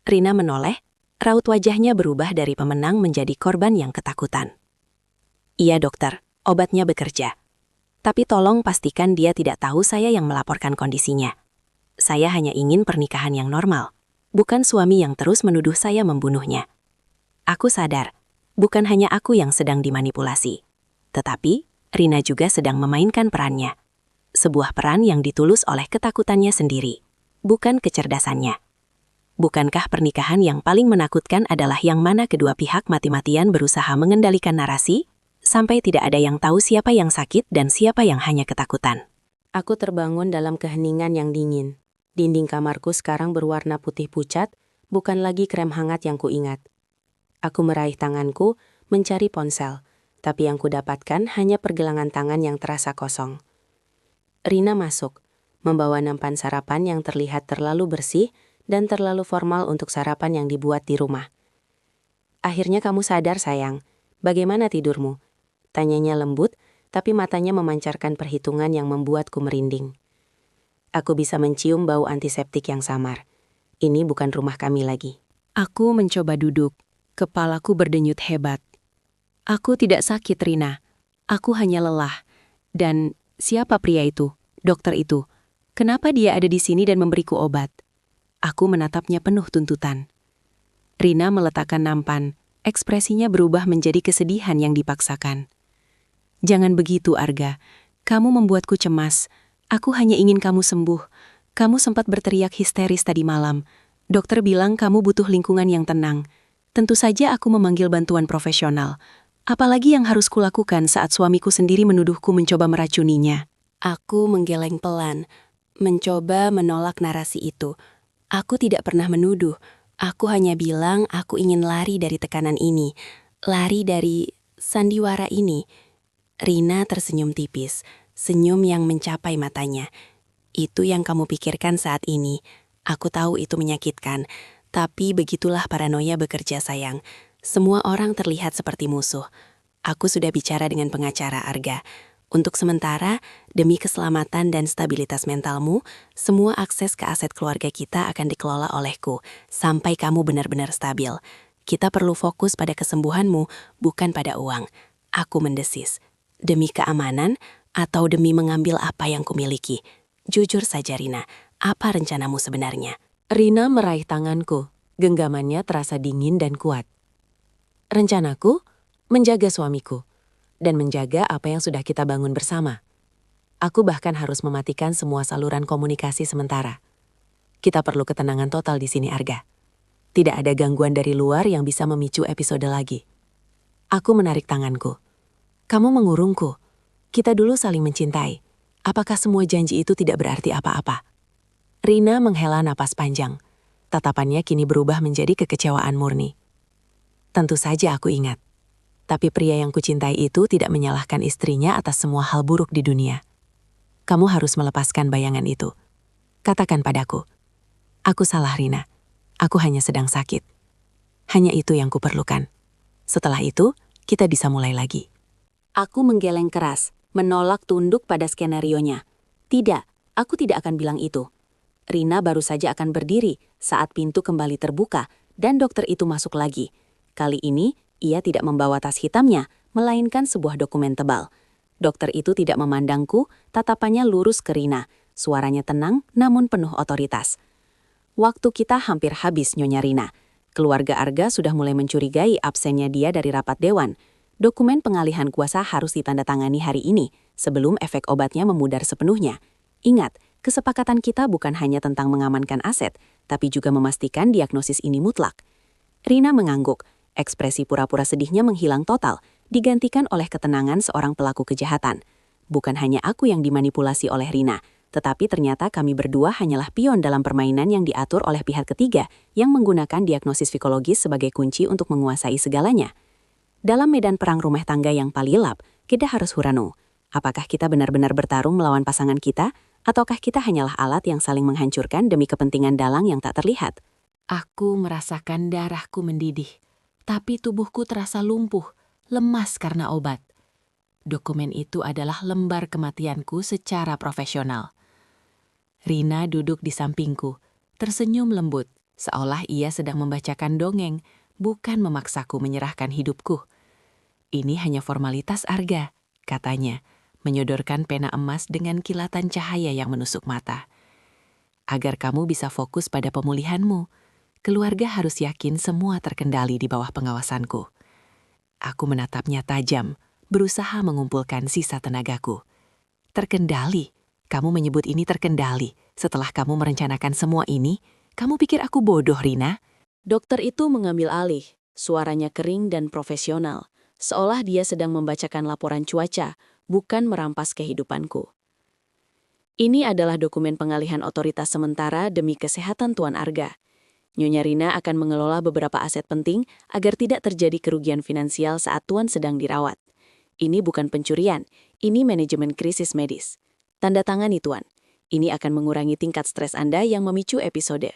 Rina menoleh, raut wajahnya berubah dari pemenang menjadi korban yang ketakutan. Iya dokter, obatnya bekerja. Tapi tolong pastikan dia tidak tahu saya yang melaporkan kondisinya. Saya hanya ingin pernikahan yang normal, bukan suami yang terus menuduh saya membunuhnya. Aku sadar, bukan hanya aku yang sedang dimanipulasi. Tetapi, Rina juga sedang memainkan perannya. Sebuah peran yang ditulus oleh ketakutannya sendiri, bukan kecerdasannya. Bukankah pernikahan yang paling menakutkan adalah yang mana kedua pihak mati-matian berusaha mengendalikan narasi, sampai tidak ada yang tahu siapa yang sakit dan siapa yang hanya ketakutan? Aku terbangun dalam keheningan yang dingin. Dinding kamarku sekarang berwarna putih pucat, bukan lagi krem hangat yang kuingat. Aku meraih tanganku, mencari ponsel, tapi yang kudapatkan hanya pergelangan tangan yang terasa kosong. Rina masuk, membawa nampan sarapan yang terlihat terlalu bersih dan terlalu formal untuk sarapan yang dibuat di rumah. Akhirnya kamu sadar sayang, bagaimana tidurmu? Tanyanya lembut, tapi matanya memancarkan perhitungan yang membuatku merinding. Aku bisa mencium bau antiseptik yang samar. Ini bukan rumah kami lagi. Aku mencoba duduk, kepalaku berdenyut hebat. Aku tidak sakit, Rina. Aku hanya lelah. Dan siapa pria itu, dokter itu? Kenapa dia ada di sini dan memberiku obat? Aku menatapnya penuh tuntutan. Rina meletakkan nampan, ekspresinya berubah menjadi kesedihan yang dipaksakan. Jangan begitu, Arga. Kamu membuatku cemas. Aku hanya ingin kamu sembuh. Kamu sempat berteriak histeris tadi malam. Dokter bilang kamu butuh lingkungan yang tenang. Tentu saja aku memanggil bantuan profesional. Apalagi yang harus kulakukan saat suamiku sendiri menuduhku mencoba meracuninya. Aku menggeleng pelan, mencoba menolak narasi itu. Aku tidak pernah menuduh. Aku hanya bilang aku ingin lari dari tekanan ini. Lari dari sandiwara ini. Rina tersenyum tipis, senyum yang mencapai matanya. Itu yang kamu pikirkan saat ini. Aku tahu itu menyakitkan, tapi begitulah paranoia bekerja sayang. Semua orang terlihat seperti musuh. Aku sudah bicara dengan pengacara Arga. Untuk sementara, demi keselamatan dan stabilitas mentalmu, semua akses ke aset keluarga kita akan dikelola olehku, sampai kamu benar-benar stabil. Kita perlu fokus pada kesembuhanmu, bukan pada uang. Aku mendesis. Demi keamanan atau demi mengambil apa yang kumiliki? Jujur saja Rina, apa rencanamu sebenarnya? Rina meraih tanganku, genggamannya terasa dingin dan kuat. Rencanaku? Menjaga suamiku, dan menjaga apa yang sudah kita bangun bersama. Aku bahkan harus mematikan semua saluran komunikasi sementara. Kita perlu ketenangan total di sini, Arga. Tidak ada gangguan dari luar yang bisa memicu episode lagi. Aku menarik tanganku. Kamu mengurungku. Kita dulu saling mencintai. Apakah semua janji itu tidak berarti apa-apa? Rina menghela napas panjang. Tatapannya kini berubah menjadi kekecewaan murni. Tentu saja aku ingat. Tapi pria yang kucintai itu tidak menyalahkan istrinya atas semua hal buruk di dunia. Kamu harus melepaskan bayangan itu. Katakan padaku. Aku salah, Rina. Aku hanya sedang sakit. Hanya itu yang kuperlukan. Setelah itu, kita bisa mulai lagi. Aku menggeleng keras, menolak tunduk pada skenarionya. Tidak, aku tidak akan bilang itu. Rina baru saja akan berdiri saat pintu kembali terbuka dan dokter itu masuk lagi. Kali ini, ia tidak membawa tas hitamnya, melainkan sebuah dokumen tebal. Dokter itu tidak memandangku, tatapannya lurus ke Rina. Suaranya tenang, namun penuh otoritas. Waktu kita hampir habis, Nyonya Rina. Keluarga Arga sudah mulai mencurigai absennya dia dari rapat dewan. Dokumen pengalihan kuasa harus ditandatangani hari ini, sebelum efek obatnya memudar sepenuhnya. Ingat, kesepakatan kita bukan hanya tentang mengamankan aset, tapi juga memastikan diagnosis ini mutlak. Rina mengangguk, ekspresi pura-pura sedihnya menghilang total, digantikan oleh ketenangan seorang pelaku kejahatan. Bukan hanya aku yang dimanipulasi oleh Rina, tetapi ternyata kami berdua hanyalah pion dalam permainan yang diatur oleh pihak ketiga yang menggunakan diagnosis psikologis sebagai kunci untuk menguasai segalanya. Dalam medan perang rumah tangga yang palilap, kita harus huranu. Apakah kita benar-benar bertarung melawan pasangan kita, ataukah kita hanyalah alat yang saling menghancurkan demi kepentingan dalang yang tak terlihat? Aku merasakan darahku mendidih, tapi tubuhku terasa lumpuh, lemas karena obat. Dokumen itu adalah lembar kematianku secara profesional. Rina duduk di sampingku, tersenyum lembut, seolah ia sedang membacakan dongeng, bukan memaksaku menyerahkan hidupku. Ini hanya formalitas, Arga, katanya, menyodorkan pena emas dengan kilatan cahaya yang menusuk mata. Agar kamu bisa fokus pada pemulihanmu, keluarga harus yakin semua terkendali di bawah pengawasanku. Aku menatapnya tajam, berusaha mengumpulkan sisa tenagaku. Terkendali? Kamu menyebut ini terkendali. Setelah kamu merencanakan semua ini, kamu pikir aku bodoh, Rina? Dokter itu mengambil alih, suaranya kering dan profesional, seolah dia sedang membacakan laporan cuaca, bukan merampas kehidupanku. Ini adalah dokumen pengalihan otoritas sementara demi kesehatan Tuan Arga. Nyonya Rina akan mengelola beberapa aset penting agar tidak terjadi kerugian finansial saat Tuan sedang dirawat. Ini bukan pencurian, ini manajemen krisis medis. Tanda tangani, Tuan. Ini akan mengurangi tingkat stres Anda yang memicu episode.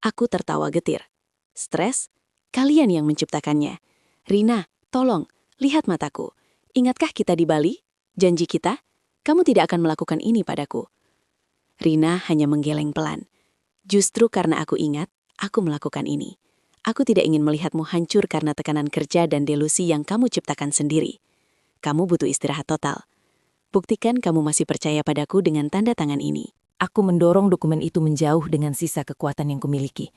Aku tertawa getir. Stres? Kalian yang menciptakannya. Rina, tolong, lihat mataku. Ingatkah kita di Bali? Janji kita? Kamu tidak akan melakukan ini padaku. Rina hanya menggeleng pelan. Justru karena aku ingat, aku melakukan ini. Aku tidak ingin melihatmu hancur karena tekanan kerja dan delusi yang kamu ciptakan sendiri. Kamu butuh istirahat total. Buktikan kamu masih percaya padaku dengan tanda tangan ini. Aku mendorong dokumen itu menjauh dengan sisa kekuatan yang kumiliki.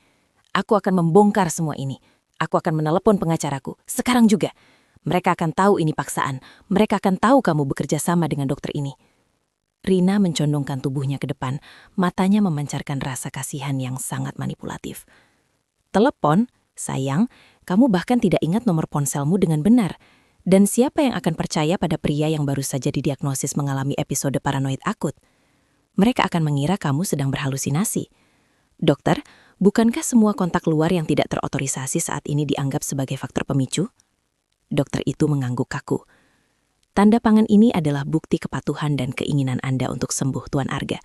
Aku akan membongkar semua ini. Aku akan menelepon pengacaraku. Sekarang juga. Mereka akan tahu ini paksaan. Mereka akan tahu kamu bekerja sama dengan dokter ini. Rina mencondongkan tubuhnya ke depan. Matanya memancarkan rasa kasihan yang sangat manipulatif. Telepon? Sayang, kamu bahkan tidak ingat nomor ponselmu dengan benar. Dan siapa yang akan percaya pada pria yang baru saja didiagnosis mengalami episode paranoid akut? Mereka akan mengira kamu sedang berhalusinasi. Dokter, bukankah semua kontak luar yang tidak terotorisasi saat ini dianggap sebagai faktor pemicu? Dokter itu mengangguk kaku. Tanda pangan ini adalah bukti kepatuhan dan keinginan Anda untuk sembuh, Tuan Arga.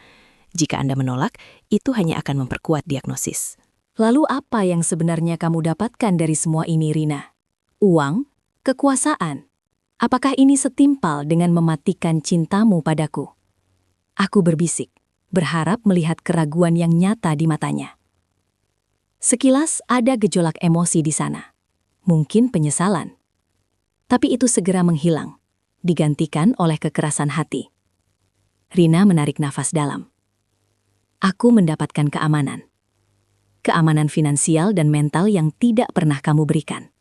Jika Anda menolak, itu hanya akan memperkuat diagnosis. Lalu apa yang sebenarnya kamu dapatkan dari semua ini, Rina? Uang? Kekuasaan? Apakah ini setimpal dengan mematikan cintamu padaku? Aku berbisik, berharap melihat keraguan yang nyata di matanya. Sekilas ada gejolak emosi di sana. Mungkin penyesalan. Tapi itu segera menghilang, digantikan oleh kekerasan hati. Rina menarik nafas dalam. Aku mendapatkan keamanan. Keamanan finansial dan mental yang tidak pernah kamu berikan.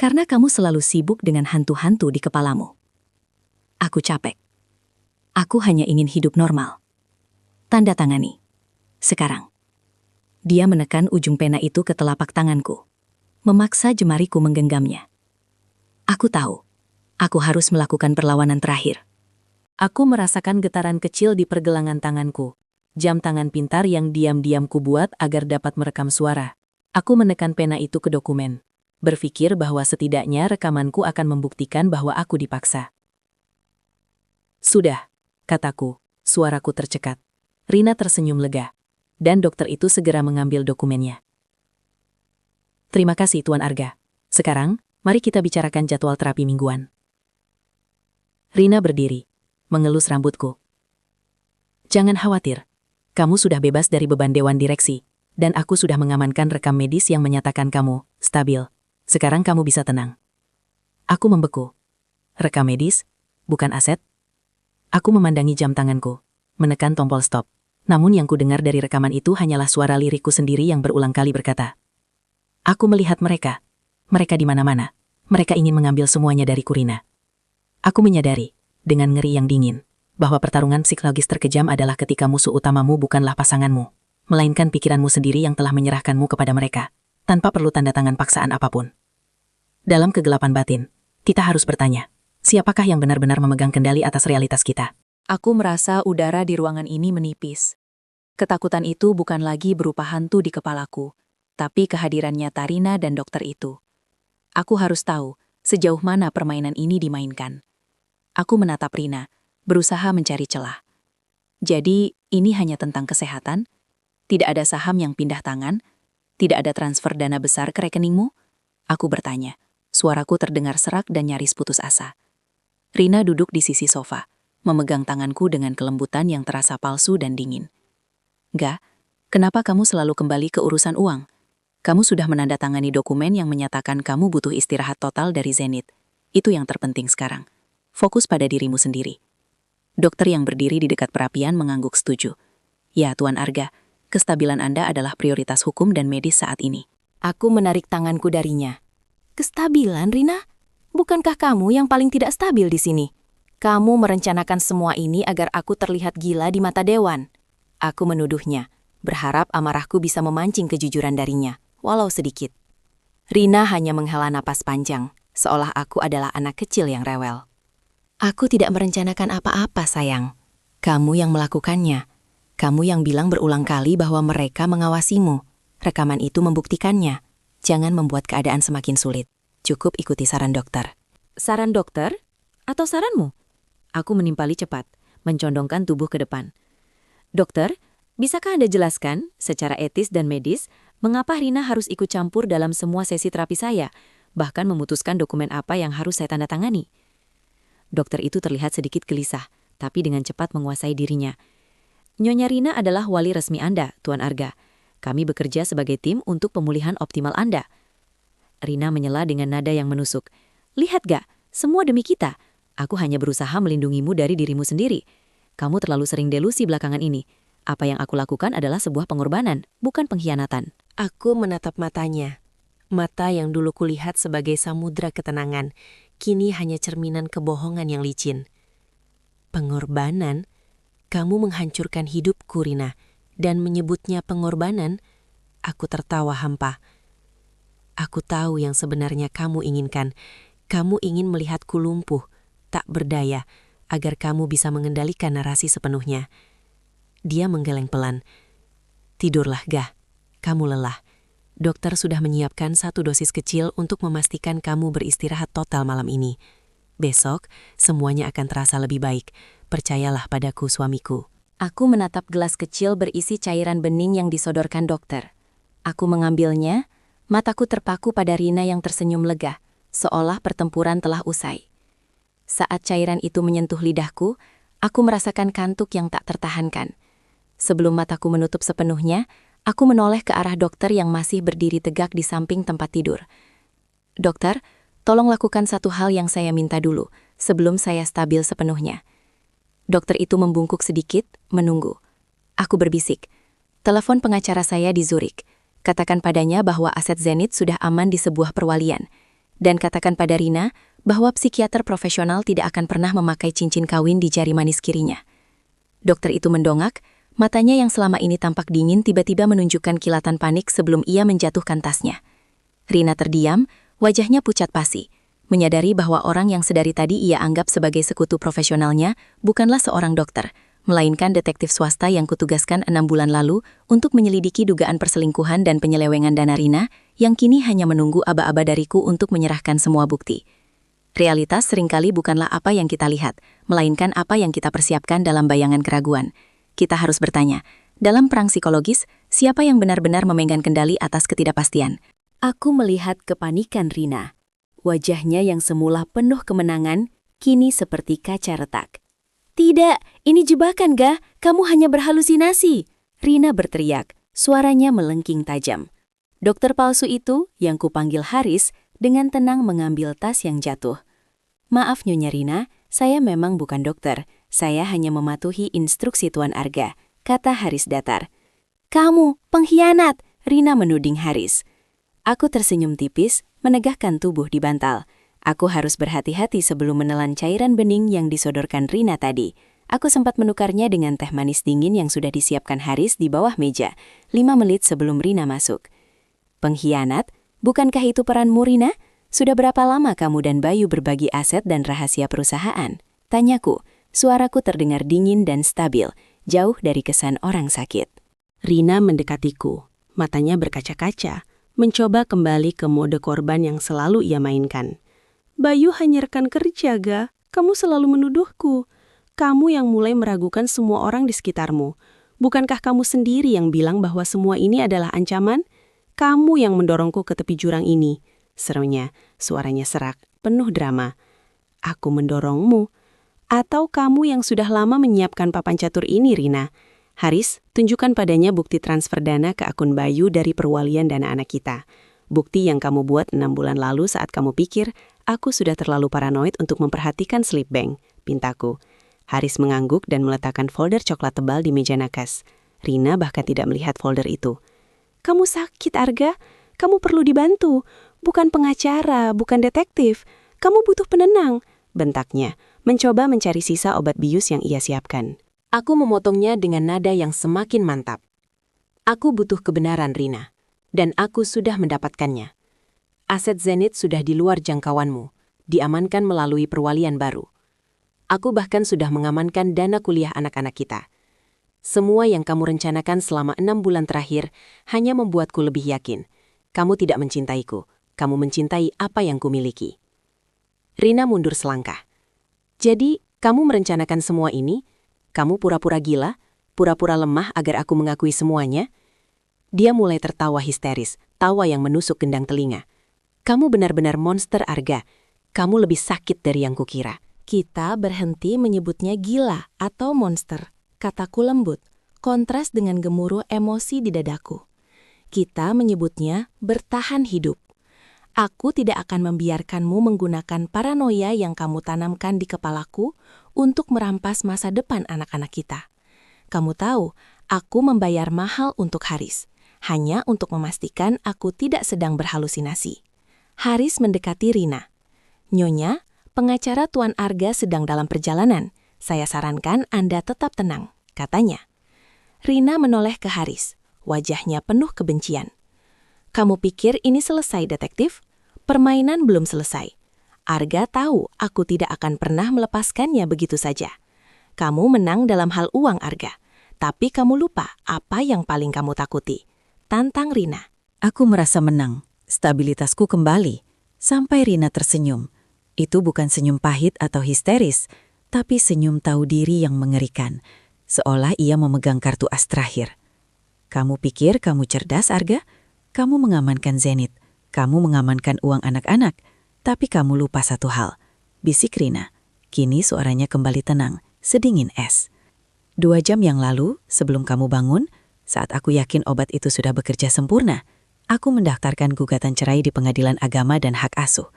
Karena kamu selalu sibuk dengan hantu-hantu di kepalamu. Aku capek. Aku hanya ingin hidup normal. Tanda tangani. Sekarang. Dia menekan ujung pena itu ke telapak tanganku. Memaksa jemariku menggenggamnya. Aku tahu. Aku harus melakukan perlawanan terakhir. Aku merasakan getaran kecil di pergelangan tanganku. Jam tangan pintar yang diam-diam kubuat agar dapat merekam suara. Aku menekan pena itu ke dokumen. Berpikir bahwa setidaknya rekamanku akan membuktikan bahwa aku dipaksa. Sudah, kataku, suaraku tercekat. Rina tersenyum lega, dan dokter itu segera mengambil dokumennya. Terima kasih, Tuan Arga. Sekarang, mari kita bicarakan jadwal terapi mingguan. Rina berdiri, mengelus rambutku. Jangan khawatir, kamu sudah bebas dari beban dewan direksi, dan aku sudah mengamankan rekam medis yang menyatakan kamu stabil. Sekarang kamu bisa tenang. Aku membeku. Rekam medis, bukan aset. Aku memandangi jam tanganku, menekan tombol stop. Namun yang kudengar dari rekaman itu hanyalah suara lirikku sendiri yang berulang kali berkata. Aku melihat mereka. Mereka di mana-mana. Mereka ingin mengambil semuanya dari Rina. Aku menyadari, dengan ngeri yang dingin, bahwa pertarungan psikologis terkejam adalah ketika musuh utamamu bukanlah pasanganmu, melainkan pikiranmu sendiri yang telah menyerahkanmu kepada mereka, tanpa perlu tanda tangan paksaan apapun. Dalam kegelapan batin, kita harus bertanya, siapakah yang benar-benar memegang kendali atas realitas kita? Aku merasa udara di ruangan ini menipis. Ketakutan itu bukan lagi berupa hantu di kepalaku, tapi kehadirannya Tarina dan dokter itu. Aku harus tahu sejauh mana permainan ini dimainkan. Aku menatap Rina, berusaha mencari celah. Jadi, ini hanya tentang kesehatan? Tidak ada saham yang pindah tangan? Tidak ada transfer dana besar ke rekeningmu? Aku bertanya. Suaraku terdengar serak dan nyaris putus asa. Rina duduk di sisi sofa, memegang tanganku dengan kelembutan yang terasa palsu dan dingin. Ga, kenapa kamu selalu kembali ke urusan uang? Kamu sudah menandatangani dokumen yang menyatakan kamu butuh istirahat total dari Zenith. Itu yang terpenting sekarang. Fokus pada dirimu sendiri. Dokter yang berdiri di dekat perapian mengangguk setuju. Ya, Tuan Arga, kestabilan Anda adalah prioritas hukum dan medis saat ini. Aku menarik tanganku darinya. Kestabilan, Rina? Bukankah kamu yang paling tidak stabil di sini? Kamu merencanakan semua ini agar aku terlihat gila di mata Dewan. Aku menuduhnya, berharap amarahku bisa memancing kejujuran darinya, walau sedikit. Rina hanya menghela napas panjang, seolah aku adalah anak kecil yang rewel. Aku tidak merencanakan apa-apa, sayang. Kamu yang melakukannya. Kamu yang bilang berulang kali bahwa mereka mengawasimu. Rekaman itu membuktikannya. Jangan membuat keadaan semakin sulit. Cukup ikuti saran dokter. Saran dokter? Atau saranmu? Aku menimpali cepat, mencondongkan tubuh ke depan. Dokter, bisakah Anda jelaskan, secara etis dan medis, mengapa Rina harus ikut campur dalam semua sesi terapi saya, bahkan memutuskan dokumen apa yang harus saya tanda tangani? Dokter itu terlihat sedikit gelisah, tapi dengan cepat menguasai dirinya. Nyonya Rina adalah wali resmi Anda, Tuan Arga. Kami bekerja sebagai tim untuk pemulihan optimal Anda. Rina menyela dengan nada yang menusuk. Lihat gak, semua demi kita. Aku hanya berusaha melindungimu dari dirimu sendiri. Kamu terlalu sering delusi belakangan ini. Apa yang aku lakukan adalah sebuah pengorbanan, bukan pengkhianatan. Aku menatap matanya. Mata yang dulu kulihat sebagai samudra ketenangan, kini hanya cerminan kebohongan yang licin. Pengorbanan? Kamu menghancurkan hidupku, Rina. Dan menyebutnya pengorbanan, aku tertawa hampa. Aku tahu yang sebenarnya kamu inginkan. Kamu ingin melihatku lumpuh, tak berdaya, agar kamu bisa mengendalikan narasi sepenuhnya. Dia menggeleng pelan. Tidurlah, Gah. Kamu lelah. Dokter sudah menyiapkan 1 dosis kecil untuk memastikan kamu beristirahat total malam ini. Besok, semuanya akan terasa lebih baik. Percayalah padaku, suamiku. Aku menatap gelas kecil berisi cairan bening yang disodorkan dokter. Aku mengambilnya. Mataku terpaku pada Rina yang tersenyum lega, seolah pertempuran telah usai. Saat cairan itu menyentuh lidahku, aku merasakan kantuk yang tak tertahankan. Sebelum mataku menutup sepenuhnya, aku menoleh ke arah dokter yang masih berdiri tegak di samping tempat tidur. Dokter, tolong lakukan satu hal yang saya minta dulu, sebelum saya stabil sepenuhnya. Dokter itu membungkuk sedikit, menunggu. Aku berbisik, telepon pengacara saya di Zurich. Katakan padanya bahwa aset Zenith sudah aman di sebuah perwalian. Dan katakan pada Rina bahwa psikiater profesional tidak akan pernah memakai cincin kawin di jari manis kirinya. Dokter itu mendongak, matanya yang selama ini tampak dingin tiba-tiba menunjukkan kilatan panik sebelum ia menjatuhkan tasnya. Rina terdiam, wajahnya pucat pasi, menyadari bahwa orang yang sedari tadi ia anggap sebagai sekutu profesionalnya bukanlah seorang dokter, melainkan detektif swasta yang kutugaskan 6 bulan lalu untuk menyelidiki dugaan perselingkuhan dan penyelewengan dana Rina yang kini hanya menunggu aba-aba dariku untuk menyerahkan semua bukti. Realitas seringkali bukanlah apa yang kita lihat, melainkan apa yang kita persiapkan dalam bayangan keraguan. Kita harus bertanya, dalam perang psikologis, siapa yang benar-benar memegang kendali atas ketidakpastian? Aku melihat kepanikan Rina. Wajahnya yang semula penuh kemenangan, kini seperti kaca retak. Tidak, ini jebakan, Gah. Kamu hanya berhalusinasi. Rina berteriak, suaranya melengking tajam. Dokter palsu itu, yang kupanggil Haris, dengan tenang mengambil tas yang jatuh. Maaf, Nyonya Rina, saya memang bukan dokter. Saya hanya mematuhi instruksi Tuan Arga, kata Haris datar. Kamu, pengkhianat, Rina menuding Haris. Aku tersenyum tipis, menegakkan tubuh di bantal. Aku harus berhati-hati sebelum menelan cairan bening yang disodorkan Rina tadi. Aku sempat menukarnya dengan teh manis dingin yang sudah disiapkan Haris di bawah meja, 5 menit sebelum Rina masuk. Pengkhianat? Bukankah itu peranmu, Rina? Sudah berapa lama kamu dan Bayu berbagi aset dan rahasia perusahaan? Tanyaku, suaraku terdengar dingin dan stabil, jauh dari kesan orang sakit. Rina mendekatiku, matanya berkaca-kaca, mencoba kembali ke mode korban yang selalu ia mainkan. Bayu hanya rekan kerja, Ga. Kamu selalu menuduhku. Kamu yang mulai meragukan semua orang di sekitarmu. Bukankah kamu sendiri yang bilang bahwa semua ini adalah ancaman? Kamu yang mendorongku ke tepi jurang ini. Serunya, suaranya serak, penuh drama. Aku mendorongmu. Atau kamu yang sudah lama menyiapkan papan catur ini, Rina? Haris, tunjukkan padanya bukti transfer dana ke akun Bayu dari perwalian dana anak kita. Bukti yang kamu buat 6 bulan lalu saat kamu pikir Aku sudah terlalu paranoid untuk memperhatikan slip bank, pintaku. Haris mengangguk dan meletakkan folder coklat tebal di meja nakas. Rina bahkan tidak melihat folder itu. Kamu sakit, Arga. Kamu perlu dibantu. Bukan pengacara, bukan detektif. Kamu butuh penenang, bentaknya, mencoba mencari sisa obat bius yang ia siapkan. Aku memotongnya dengan nada yang semakin mantap. Aku butuh kebenaran, Rina. Dan aku sudah mendapatkannya. Aset Zenith sudah di luar jangkauanmu, diamankan melalui perwalian baru. Aku bahkan sudah mengamankan dana kuliah anak-anak kita. Semua yang kamu rencanakan selama 6 bulan terakhir hanya membuatku lebih yakin. Kamu tidak mencintaiku, kamu mencintai apa yang kumiliki. Rina mundur selangkah. Jadi, kamu merencanakan semua ini? Kamu pura-pura gila, pura-pura lemah agar aku mengakui semuanya? Dia mulai tertawa histeris, tawa yang menusuk gendang telinga. Kamu benar-benar monster, Arga. Kamu lebih sakit dari yang kukira. Kita berhenti menyebutnya gila atau monster, kataku lembut, kontras dengan gemuruh emosi di dadaku. Kita menyebutnya bertahan hidup. Aku tidak akan membiarkanmu menggunakan paranoia yang kamu tanamkan di kepalaku untuk merampas masa depan anak-anak kita. Kamu tahu, aku membayar mahal untuk Haris, hanya untuk memastikan aku tidak sedang berhalusinasi. Haris mendekati Rina. Nyonya, pengacara Tuan Arga sedang dalam perjalanan. Saya sarankan Anda tetap tenang, katanya. Rina menoleh ke Haris, wajahnya penuh kebencian. Kamu pikir ini selesai, detektif? Permainan belum selesai. Arga tahu aku tidak akan pernah melepaskannya begitu saja. Kamu menang dalam hal uang, Arga. Tapi kamu lupa apa yang paling kamu takuti. Tantang Rina. Aku merasa menang. Stabilitasku kembali. Sampai Rina tersenyum. Itu bukan senyum pahit atau histeris, tapi senyum tahu diri yang mengerikan. Seolah ia memegang kartu as terakhir. Kamu pikir kamu cerdas, Arga? Kamu mengamankan Zenith. Kamu mengamankan uang anak-anak. Tapi kamu lupa satu hal. Bisik Rina. Kini suaranya kembali tenang, sedingin es. 2 jam yang lalu, sebelum kamu bangun, saat aku yakin obat itu sudah bekerja sempurna, aku mendaftarkan gugatan cerai di Pengadilan Agama dan Hak Asuh.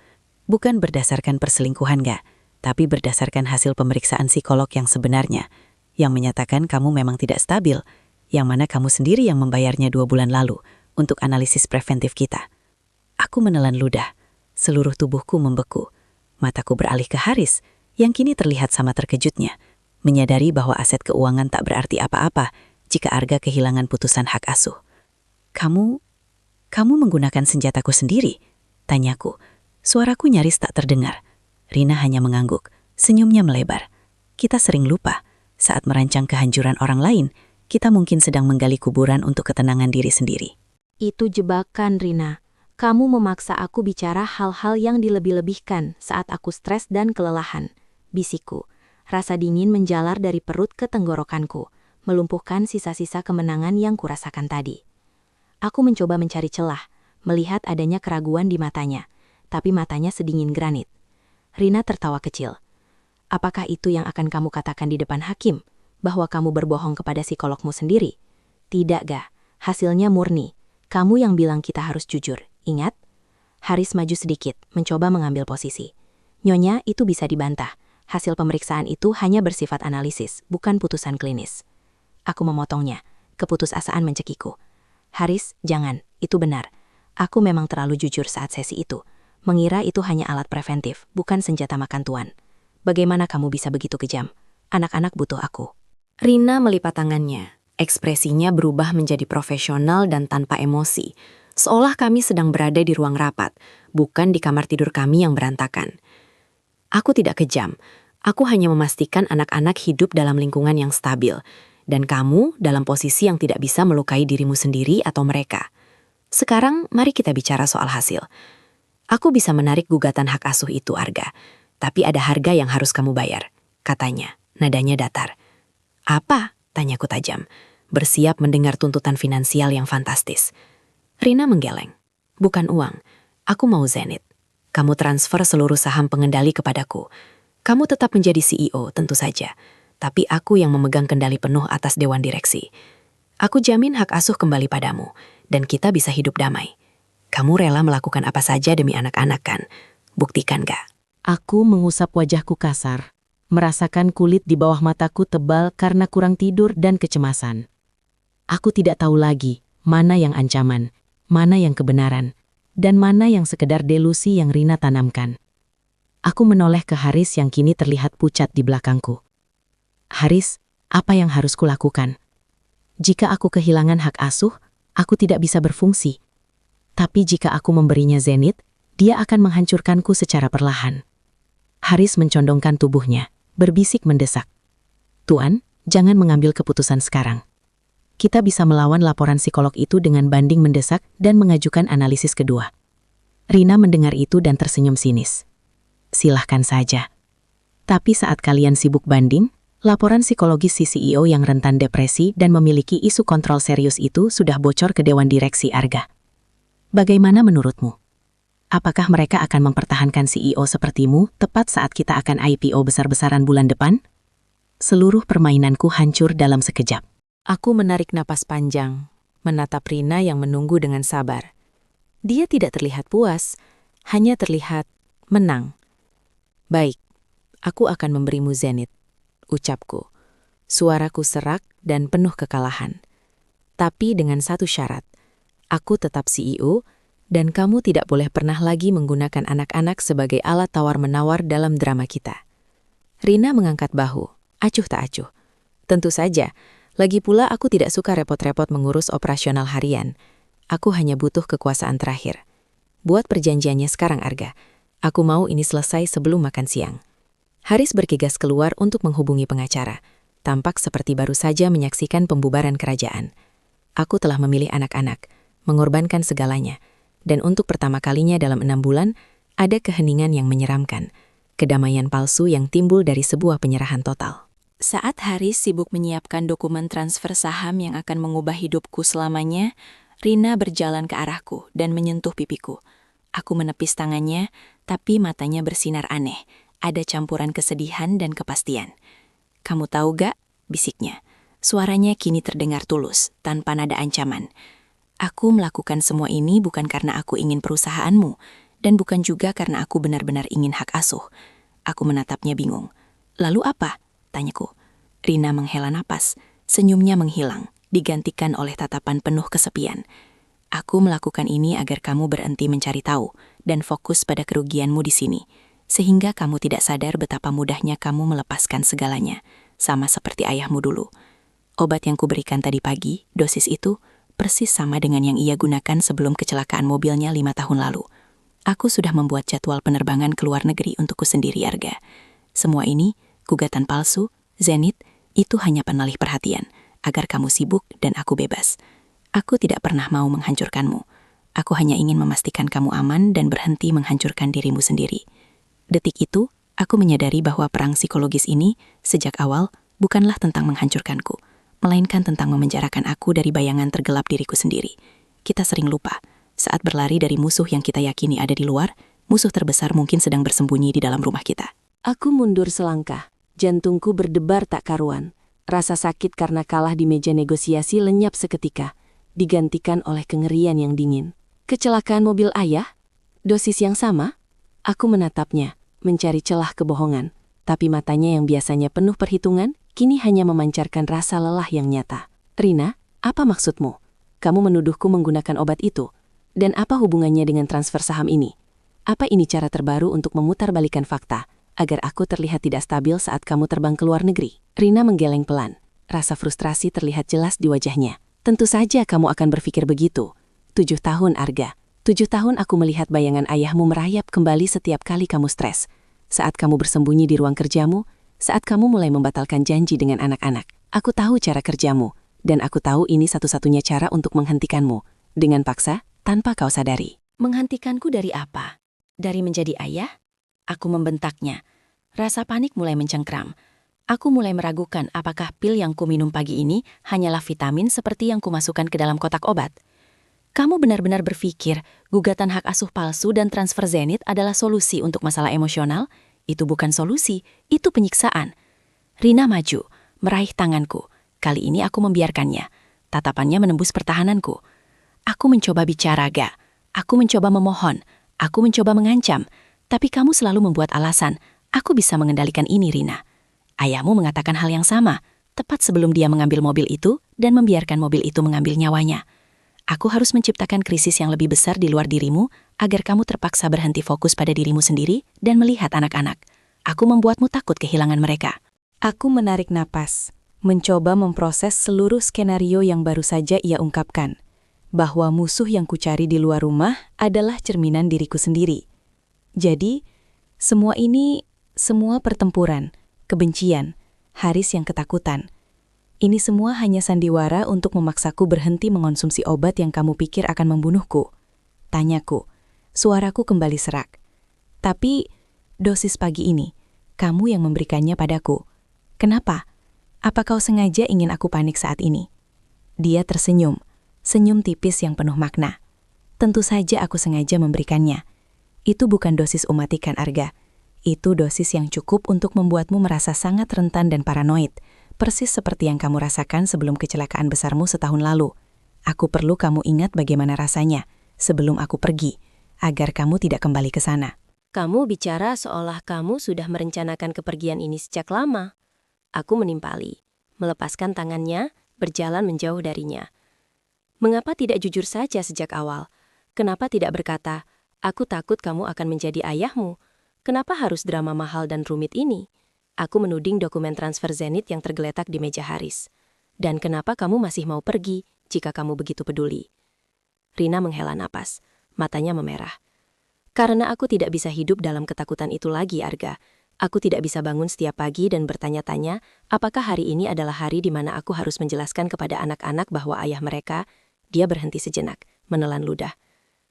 Bukan berdasarkan perselingkuhan gak, tapi berdasarkan hasil pemeriksaan psikolog yang sebenarnya, yang menyatakan kamu memang tidak stabil, yang mana kamu sendiri yang membayarnya 2 bulan lalu untuk analisis preventif kita. Aku menelan ludah, seluruh tubuhku membeku. Mataku beralih ke Haris, yang kini terlihat sama terkejutnya, menyadari bahwa aset keuangan tak berarti apa-apa jika Arga kehilangan putusan hak asuh. Kamu menggunakan senjataku sendiri? Tanyaku. Suaraku nyaris tak terdengar. Rina hanya mengangguk, senyumnya melebar. Kita sering lupa, saat merancang kehancuran orang lain, kita mungkin sedang menggali kuburan untuk ketenangan diri sendiri. Itu jebakan, Rina. Kamu memaksa aku bicara hal-hal yang dilebih-lebihkan saat aku stres dan kelelahan. Bisikku. Rasa dingin menjalar dari perut ke tenggorokanku, melumpuhkan sisa-sisa kemenangan yang kurasakan tadi. Aku mencoba mencari celah, melihat adanya keraguan di matanya, tapi matanya sedingin granit. Rina tertawa kecil. Apakah itu yang akan kamu katakan di depan hakim? Bahwa kamu berbohong kepada psikologmu sendiri? Tidak, Gah. Hasilnya murni. Kamu yang bilang kita harus jujur. Ingat? Haris maju sedikit, mencoba mengambil posisi. Nyonya, itu bisa dibantah. Hasil pemeriksaan itu hanya bersifat analisis, bukan putusan klinis. Aku memotongnya. Keputusasaan mencekiku. Haris, jangan. Itu benar. Aku memang terlalu jujur saat sesi itu. Mengira itu hanya alat preventif, bukan senjata makan tuan. Bagaimana kamu bisa begitu kejam? Anak-anak butuh aku. Rina melipat tangannya. Ekspresinya berubah menjadi profesional dan tanpa emosi. Seolah kami sedang berada di ruang rapat, bukan di kamar tidur kami yang berantakan. Aku tidak kejam. Aku hanya memastikan anak-anak hidup dalam lingkungan yang stabil. Dan kamu dalam posisi yang tidak bisa melukai dirimu sendiri atau mereka. Sekarang, mari kita bicara soal hasil. Aku bisa menarik gugatan hak asuh itu, Arga. Tapi ada harga yang harus kamu bayar, katanya, nadanya datar. Apa? Tanyaku tajam. Bersiap mendengar tuntutan finansial yang fantastis. Rina menggeleng. Bukan uang. Aku mau Zenith. Kamu transfer seluruh saham pengendali kepadaku. Kamu tetap menjadi CEO, tentu saja. Tapi aku yang memegang kendali penuh atas dewan direksi. Aku jamin hak asuh kembali padamu, dan kita bisa hidup damai. Kamu rela melakukan apa saja demi anak-anak kan? Buktikan gak? Aku mengusap wajahku kasar, merasakan kulit di bawah mataku tebal karena kurang tidur dan kecemasan. Aku tidak tahu lagi mana yang ancaman, mana yang kebenaran, dan mana yang sekedar delusi yang Rina tanamkan. Aku menoleh ke Haris yang kini terlihat pucat di belakangku. Haris, apa yang harus kulakukan? Jika aku kehilangan hak asuh, aku tidak bisa berfungsi. Tapi jika aku memberinya Zenith, dia akan menghancurkanku secara perlahan. Haris mencondongkan tubuhnya, berbisik mendesak. Tuan, jangan mengambil keputusan sekarang. Kita bisa melawan laporan psikolog itu dengan banding mendesak dan mengajukan analisis kedua. Rina mendengar itu dan tersenyum sinis. Silahkan saja. Tapi saat kalian sibuk banding, laporan psikologis si CEO yang rentan depresi dan memiliki isu kontrol serius itu sudah bocor ke Dewan Direksi Arga. Bagaimana menurutmu? Apakah mereka akan mempertahankan CEO sepertimu tepat saat kita akan IPO besar-besaran bulan depan? Seluruh permainanku hancur dalam sekejap. Aku menarik napas panjang, menatap Rina yang menunggu dengan sabar. Dia tidak terlihat puas, hanya terlihat menang. Baik, aku akan memberimu Zenith, ucapku. Suaraku serak dan penuh kekalahan. Tapi dengan satu syarat, aku tetap CEO, dan kamu tidak boleh pernah lagi menggunakan anak-anak sebagai alat tawar-menawar dalam drama kita. Rina mengangkat bahu, acuh tak acuh. Tentu saja, lagi pula aku tidak suka repot-repot mengurus operasional harian. Aku hanya butuh kekuasaan terakhir. Buat perjanjiannya sekarang, Arga. Aku mau ini selesai sebelum makan siang. Haris bergegas keluar untuk menghubungi pengacara. Tampak seperti baru saja menyaksikan pembubaran kerajaan. Aku telah memilih anak-anak, mengorbankan segalanya. Dan untuk pertama kalinya dalam 6 bulan, ada keheningan yang menyeramkan. Kedamaian palsu yang timbul dari sebuah penyerahan total. Saat Haris sibuk menyiapkan dokumen transfer saham yang akan mengubah hidupku selamanya, Rina berjalan ke arahku dan menyentuh pipiku. Aku menepis tangannya, tapi matanya bersinar aneh. Ada campuran kesedihan dan kepastian. Kamu tahu gak? Bisiknya. Suaranya kini terdengar tulus, tanpa nada ancaman. Aku melakukan semua ini bukan karena aku ingin perusahaanmu, dan bukan juga karena aku benar-benar ingin hak asuh. Aku menatapnya bingung. Lalu apa? Tanyaku. Rina menghela napas, senyumnya menghilang, digantikan oleh tatapan penuh kesepian. Aku melakukan ini agar kamu berhenti mencari tahu, dan fokus pada kerugianmu di sini, sehingga kamu tidak sadar betapa mudahnya kamu melepaskan segalanya, sama seperti ayahmu dulu. Obat yang kuberikan tadi pagi, dosis itu, persis sama dengan yang ia gunakan sebelum kecelakaan mobilnya 5 tahun lalu. Aku sudah membuat jadwal penerbangan ke luar negeri untukku sendiri, Arga. Semua ini, gugatan palsu, Zenith, itu hanya penalih perhatian, agar kamu sibuk dan aku bebas. Aku tidak pernah mau menghancurkanmu. Aku hanya ingin memastikan kamu aman dan berhenti menghancurkan dirimu sendiri. Detik itu, aku menyadari bahwa perang psikologis ini, sejak awal, bukanlah tentang menghancurkanku, melainkan tentang memenjarakan aku dari bayangan tergelap diriku sendiri. Kita sering lupa, saat berlari dari musuh yang kita yakini ada di luar, musuh terbesar mungkin sedang bersembunyi di dalam rumah kita. Aku mundur selangkah, jantungku berdebar tak karuan. Rasa sakit karena kalah di meja negosiasi lenyap seketika, digantikan oleh kengerian yang dingin. Kecelakaan mobil ayah? Dosis yang sama? Aku menatapnya, mencari celah kebohongan, tapi matanya yang biasanya penuh perhitungan, kini hanya memancarkan rasa lelah yang nyata. Rina, apa maksudmu? Kamu menuduhku menggunakan obat itu. Dan apa hubungannya dengan transfer saham ini? Apa ini cara terbaru untuk memutarbalikkan fakta, agar aku terlihat tidak stabil saat kamu terbang ke luar negeri? Rina menggeleng pelan. Rasa frustrasi terlihat jelas di wajahnya. Tentu saja kamu akan berpikir begitu. 7 tahun, Arga. 7 tahun aku melihat bayangan ayahmu merayap kembali setiap kali kamu stres. Saat kamu bersembunyi di ruang kerjamu, saat kamu mulai membatalkan janji dengan anak-anak. Aku tahu cara kerjamu, dan aku tahu ini satu-satunya cara untuk menghentikanmu. Dengan paksa, tanpa kau sadari. Menghentikanku dari apa? Dari menjadi ayah? Aku membentaknya. Rasa panik mulai mencengkram. Aku mulai meragukan apakah pil yang kuminum pagi ini hanyalah vitamin seperti yang kumasukkan ke dalam kotak obat. Kamu benar-benar berpikir gugatan hak asuh palsu dan transfer Zenith adalah solusi untuk masalah emosional? Itu bukan solusi, itu penyiksaan. Rina maju, meraih tanganku. Kali ini aku membiarkannya. Tatapannya menembus pertahananku. Aku mencoba bicara, Ga. Aku mencoba memohon. Aku mencoba mengancam. Tapi kamu selalu membuat alasan. Aku bisa mengendalikan ini, Rina. Ayahmu mengatakan hal yang sama, tepat sebelum dia mengambil mobil itu dan membiarkan mobil itu mengambil nyawanya. Aku harus menciptakan krisis yang lebih besar di luar dirimu agar kamu terpaksa berhenti fokus pada dirimu sendiri dan melihat anak-anak. Aku membuatmu takut kehilangan mereka. Aku menarik napas, mencoba memproses seluruh skenario yang baru saja ia ungkapkan. Bahwa musuh yang kucari di luar rumah adalah cerminan diriku sendiri. Jadi, semua pertempuran, kebencian, Haris yang ketakutan. Ini semua hanya sandiwara untuk memaksaku berhenti mengonsumsi obat yang kamu pikir akan membunuhku. Tanyaku, suaraku kembali serak. Tapi, dosis pagi ini, kamu yang memberikannya padaku. Kenapa? Apa kau sengaja ingin aku panik saat ini? Dia tersenyum, senyum tipis yang penuh makna. Tentu saja aku sengaja memberikannya. Itu bukan dosis mematikan, Arga. Itu dosis yang cukup untuk membuatmu merasa sangat rentan dan paranoid. Persis seperti yang kamu rasakan sebelum kecelakaan besarmu setahun lalu. Aku perlu kamu ingat bagaimana rasanya sebelum aku pergi, agar kamu tidak kembali ke sana. Kamu bicara seolah kamu sudah merencanakan kepergian ini sejak lama. Aku menimpali, melepaskan tangannya, berjalan menjauh darinya. Mengapa tidak jujur saja sejak awal? Kenapa tidak berkata, aku takut kamu akan menjadi ayahmu? Kenapa harus drama mahal dan rumit ini? Aku menuding dokumen transfer Zenith yang tergeletak di meja Haris. Dan kenapa kamu masih mau pergi jika kamu begitu peduli? Rina menghela napas, matanya memerah. Karena aku tidak bisa hidup dalam ketakutan itu lagi, Arga. Aku tidak bisa bangun setiap pagi dan bertanya-tanya, apakah hari ini adalah hari di mana aku harus menjelaskan kepada anak-anak bahwa ayah mereka. Dia berhenti sejenak, menelan ludah.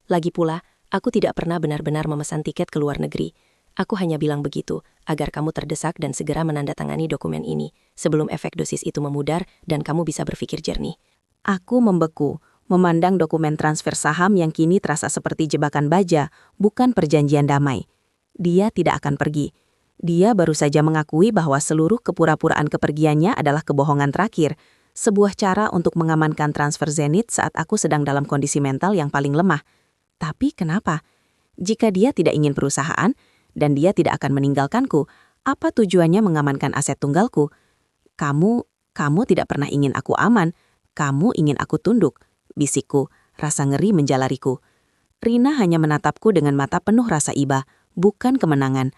Lagi pula, aku tidak pernah benar-benar memesan tiket ke luar negeri. Aku hanya bilang begitu, agar kamu terdesak dan segera menandatangani dokumen ini, sebelum efek dosis itu memudar dan kamu bisa berpikir jernih. Aku membeku, memandang dokumen transfer saham yang kini terasa seperti jebakan baja, bukan perjanjian damai. Dia tidak akan pergi. Dia baru saja mengakui bahwa seluruh kepura-puraan kepergiannya adalah kebohongan terakhir, sebuah cara untuk mengamankan transfer Zenith saat aku sedang dalam kondisi mental yang paling lemah. Tapi kenapa? Jika dia tidak ingin perusahaan, dan dia tidak akan meninggalkanku, apa tujuannya mengamankan aset tunggalku? Kamu tidak pernah ingin aku aman, kamu ingin aku tunduk, bisikku, rasa ngeri menjalariku. Rina hanya menatapku dengan mata penuh rasa iba, bukan kemenangan.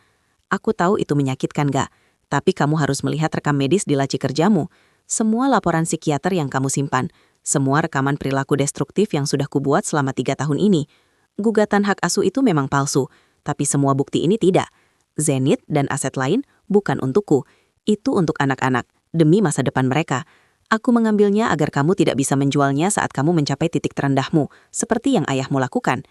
Aku tahu itu menyakitkan gak, tapi kamu harus melihat rekam medis di laci kerjamu, semua laporan psikiater yang kamu simpan, semua rekaman perilaku destruktif yang sudah kubuat selama 3 tahun ini. Gugatan hak asuh itu memang palsu, tapi semua bukti ini tidak. Zenith dan aset lain bukan untukku. Itu untuk anak-anak, demi masa depan mereka. Aku mengambilnya agar kamu tidak bisa menjualnya saat kamu mencapai titik terendahmu, seperti yang ayahmu lakukan.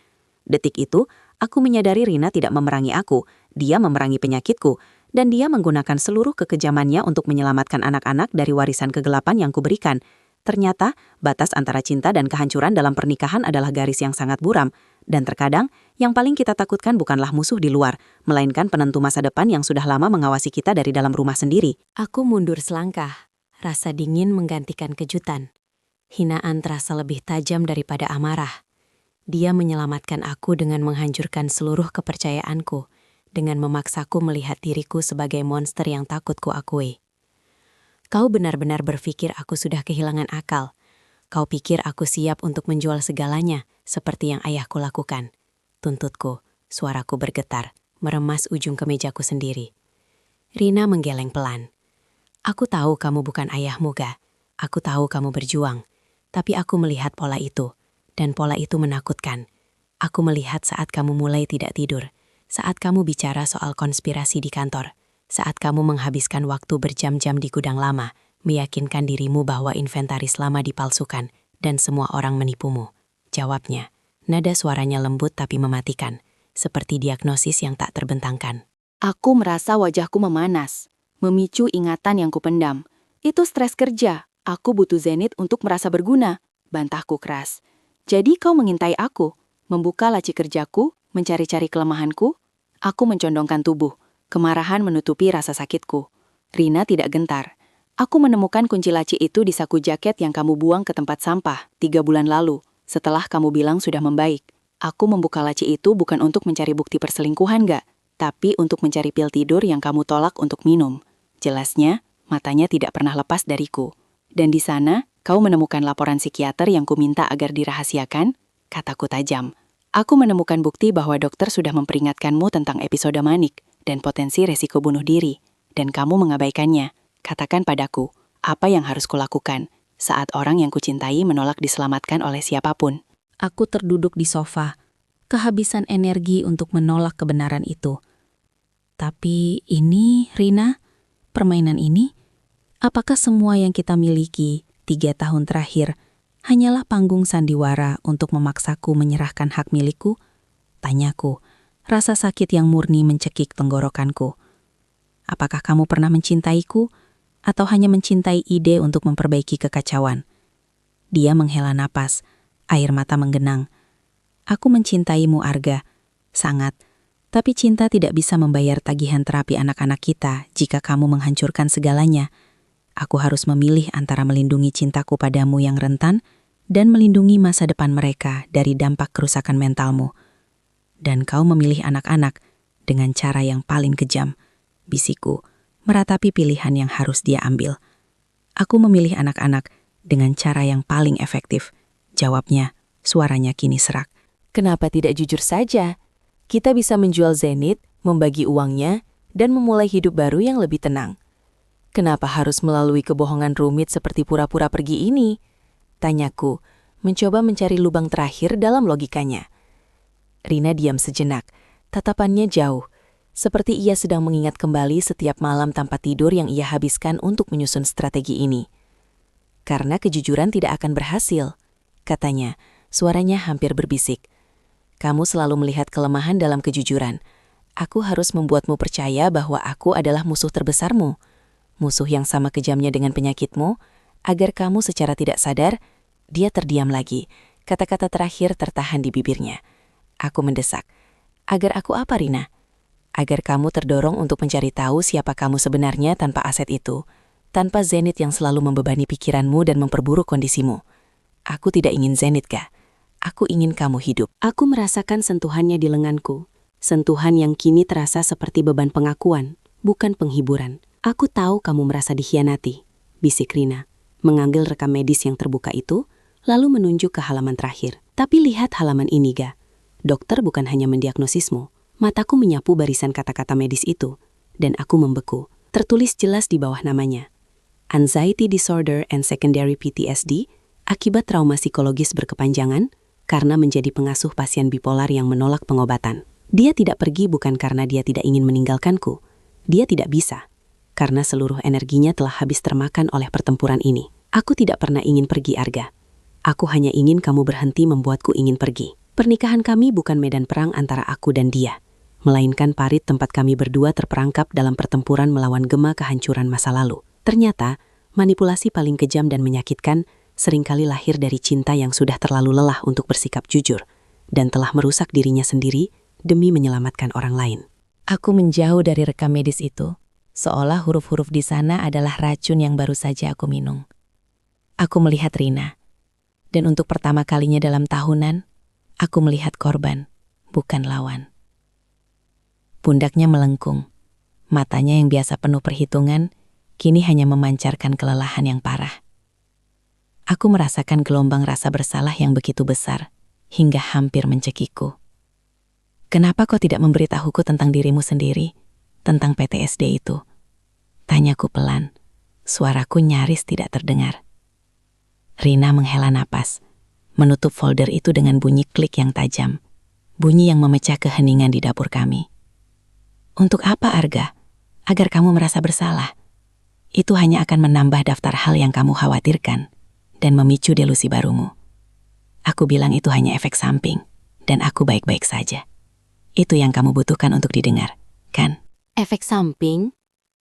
Detik itu, aku menyadari Rina tidak memerangi aku, dia memerangi penyakitku, dan dia menggunakan seluruh kekejamannya untuk menyelamatkan anak-anak dari warisan kegelapan yang kuberikan. Ternyata, batas antara cinta dan kehancuran dalam pernikahan adalah garis yang sangat buram. Dan terkadang, yang paling kita takutkan bukanlah musuh di luar, melainkan penentu masa depan yang sudah lama mengawasi kita dari dalam rumah sendiri. Aku mundur selangkah, rasa dingin menggantikan kejutan. Hinaan terasa lebih tajam daripada amarah. Dia menyelamatkan aku dengan menghancurkan seluruh kepercayaanku, dengan memaksaku melihat diriku sebagai monster yang takut kuakui. Kau benar-benar berpikir aku sudah kehilangan akal. Kau pikir aku siap untuk menjual segalanya, seperti yang ayahku lakukan. Tuntutku, suaraku bergetar, meremas ujung kemejaku sendiri. Rina menggeleng pelan. Aku tahu kamu bukan ayahmu, Ga. Aku tahu kamu berjuang. Tapi aku melihat pola itu, dan pola itu menakutkan. Aku melihat saat kamu mulai tidak tidur, saat kamu bicara soal konspirasi di kantor, saat kamu menghabiskan waktu berjam-jam di gudang lama, meyakinkan dirimu bahwa inventaris lama dipalsukan dan semua orang menipumu. Jawabnya, nada suaranya lembut tapi mematikan, seperti diagnosis yang tak terbentangkan. Aku merasa wajahku memanas, memicu ingatan yang kupendam. Itu stres kerja, aku butuh Zenith untuk merasa berguna, bantahku keras. Jadi kau mengintai aku, membuka laci kerjaku, mencari-cari kelemahanku? Aku mencondongkan tubuh, kemarahan menutupi rasa sakitku. Rina tidak gentar. Aku menemukan kunci laci itu di saku jaket yang kamu buang ke tempat sampah 3 bulan lalu, setelah kamu bilang sudah membaik. Aku membuka laci itu bukan untuk mencari bukti perselingkuhan, Ga, Tapi untuk mencari pil tidur yang kamu tolak untuk minum. Jelasnya, matanya tidak pernah lepas dariku. Dan di sana, kau menemukan laporan psikiater yang kuminta agar dirahasiakan? Kataku tajam. Aku menemukan bukti bahwa dokter sudah memperingatkanmu tentang episode manik dan potensi resiko bunuh diri. Dan kamu mengabaikannya. Katakan padaku, apa yang harus kulakukan saat orang yang kucintai menolak diselamatkan oleh siapapun? Aku terduduk di sofa, kehabisan energi untuk menolak kebenaran itu. Tapi ini, Rina, permainan ini, apakah semua yang kita miliki 3 tahun terakhir hanyalah panggung sandiwara untuk memaksaku menyerahkan hak milikku? Tanyaku, rasa sakit yang murni mencekik tenggorokanku. Apakah kamu pernah mencintaiku, atau hanya mencintai ide untuk memperbaiki kekacauan? Dia menghela napas, air mata menggenang. Aku mencintaimu, Arga, sangat. Tapi cinta tidak bisa membayar tagihan terapi anak-anak kita jika kamu menghancurkan segalanya. Aku harus memilih antara melindungi cintaku padamu yang rentan dan melindungi masa depan mereka dari dampak kerusakan mentalmu. Dan kau memilih anak-anak dengan cara yang paling kejam, bisikku, meratapi pilihan yang harus dia ambil. Aku memilih anak-anak dengan cara yang paling efektif. Jawabnya, suaranya kini serak. Kenapa tidak jujur saja? Kita bisa menjual Zenith, membagi uangnya, dan memulai hidup baru yang lebih tenang. Kenapa harus melalui kebohongan rumit seperti pura-pura pergi ini? Tanyaku, mencoba mencari lubang terakhir dalam logikanya. Rina diam sejenak, tatapannya jauh, seperti ia sedang mengingat kembali setiap malam tanpa tidur yang ia habiskan untuk menyusun strategi ini. Karena kejujuran tidak akan berhasil, katanya, suaranya hampir berbisik. Kamu selalu melihat kelemahan dalam kejujuran. Aku harus membuatmu percaya bahwa aku adalah musuh terbesarmu. Musuh yang sama kejamnya dengan penyakitmu, agar kamu secara tidak sadar, dia terdiam lagi. Kata-kata terakhir tertahan di bibirnya. Aku mendesak. Agar aku apa, Rina? Agar kamu terdorong untuk mencari tahu siapa kamu sebenarnya tanpa aset itu. Tanpa Zenith yang selalu membebani pikiranmu dan memperburuk kondisimu. Aku tidak ingin Zenith, Kak. Aku ingin kamu hidup. Aku merasakan sentuhannya di lenganku. Sentuhan yang kini terasa seperti beban pengakuan, bukan penghiburan. Aku tahu kamu merasa dikhianati, bisik Rina, mengambil rekam medis yang terbuka itu, lalu menunjuk ke halaman terakhir. Tapi lihat halaman ini, Ga. Dokter bukan hanya mendiagnosismu. Mataku menyapu barisan kata-kata medis itu, dan aku membeku. Tertulis jelas di bawah namanya. Anxiety Disorder and Secondary PTSD, akibat trauma psikologis berkepanjangan, karena menjadi pengasuh pasien bipolar yang menolak pengobatan. Dia tidak pergi bukan karena dia tidak ingin meninggalkanku. Dia tidak bisa, karena seluruh energinya telah habis termakan oleh pertempuran ini. Aku tidak pernah ingin pergi, Arga. Aku hanya ingin kamu berhenti membuatku ingin pergi. Pernikahan kami bukan medan perang antara aku dan dia, melainkan parit tempat kami berdua terperangkap dalam pertempuran melawan gema kehancuran masa lalu. Ternyata, manipulasi paling kejam dan menyakitkan seringkali lahir dari cinta yang sudah terlalu lelah untuk bersikap jujur dan telah merusak dirinya sendiri demi menyelamatkan orang lain. Aku menjauh dari rekam medis itu, seolah huruf-huruf di sana adalah racun yang baru saja aku minum. Aku melihat Rina, dan untuk pertama kalinya dalam tahunan, aku melihat korban, bukan lawan. Pundaknya melengkung, matanya yang biasa penuh perhitungan, kini hanya memancarkan kelelahan yang parah. Aku merasakan gelombang rasa bersalah yang begitu besar, hingga hampir mencekikku. Kenapa kau tidak memberitahuku tentang dirimu sendiri, tentang PTSD itu? Tanyaku pelan, suaraku nyaris tidak terdengar. Rina menghela napas, menutup folder itu dengan bunyi klik yang tajam, bunyi yang memecah keheningan di dapur kami. Untuk apa, Arga? Agar kamu merasa bersalah. Itu hanya akan menambah daftar hal yang kamu khawatirkan dan memicu delusi barumu. Aku bilang itu hanya efek samping, dan aku baik-baik saja. Itu yang kamu butuhkan untuk didengar, kan? Efek samping?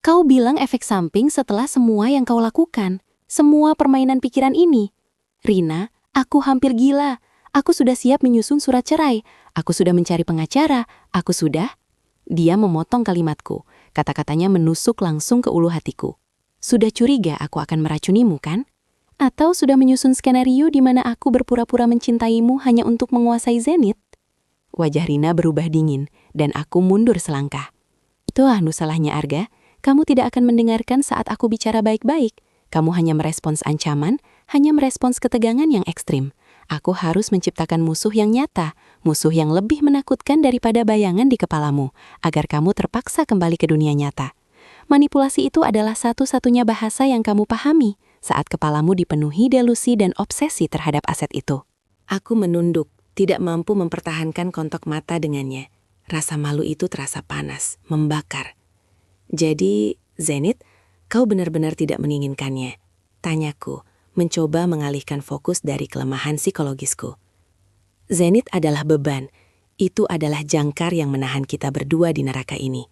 Kau bilang efek samping setelah semua yang kau lakukan, semua permainan pikiran ini. Rina, aku hampir gila. Aku sudah siap menyusun surat cerai. Aku sudah mencari pengacara. Aku sudah... Dia memotong kalimatku. Kata-katanya menusuk langsung ke ulu hatiku. Sudah curiga aku akan meracunimu, kan? Atau sudah menyusun skenario di mana aku berpura-pura mencintaimu hanya untuk menguasai Zenith? Wajah Rina berubah dingin, dan aku mundur selangkah. Itu salahnya Arga. Kamu tidak akan mendengarkan saat aku bicara baik-baik. Kamu hanya merespons ancaman, hanya merespons ketegangan yang ekstrim. Aku harus menciptakan musuh yang nyata, musuh yang lebih menakutkan daripada bayangan di kepalamu, agar kamu terpaksa kembali ke dunia nyata. Manipulasi itu adalah satu-satunya bahasa yang kamu pahami saat kepalamu dipenuhi delusi dan obsesi terhadap aset itu. Aku menunduk, tidak mampu mempertahankan kontak mata dengannya. Rasa malu itu terasa panas, membakar. Jadi, Zenith, kau benar-benar tidak menginginkannya? Tanyaku, mencoba mengalihkan fokus dari kelemahan psikologisku. Zenith adalah beban. Itu adalah jangkar yang menahan kita berdua di neraka ini.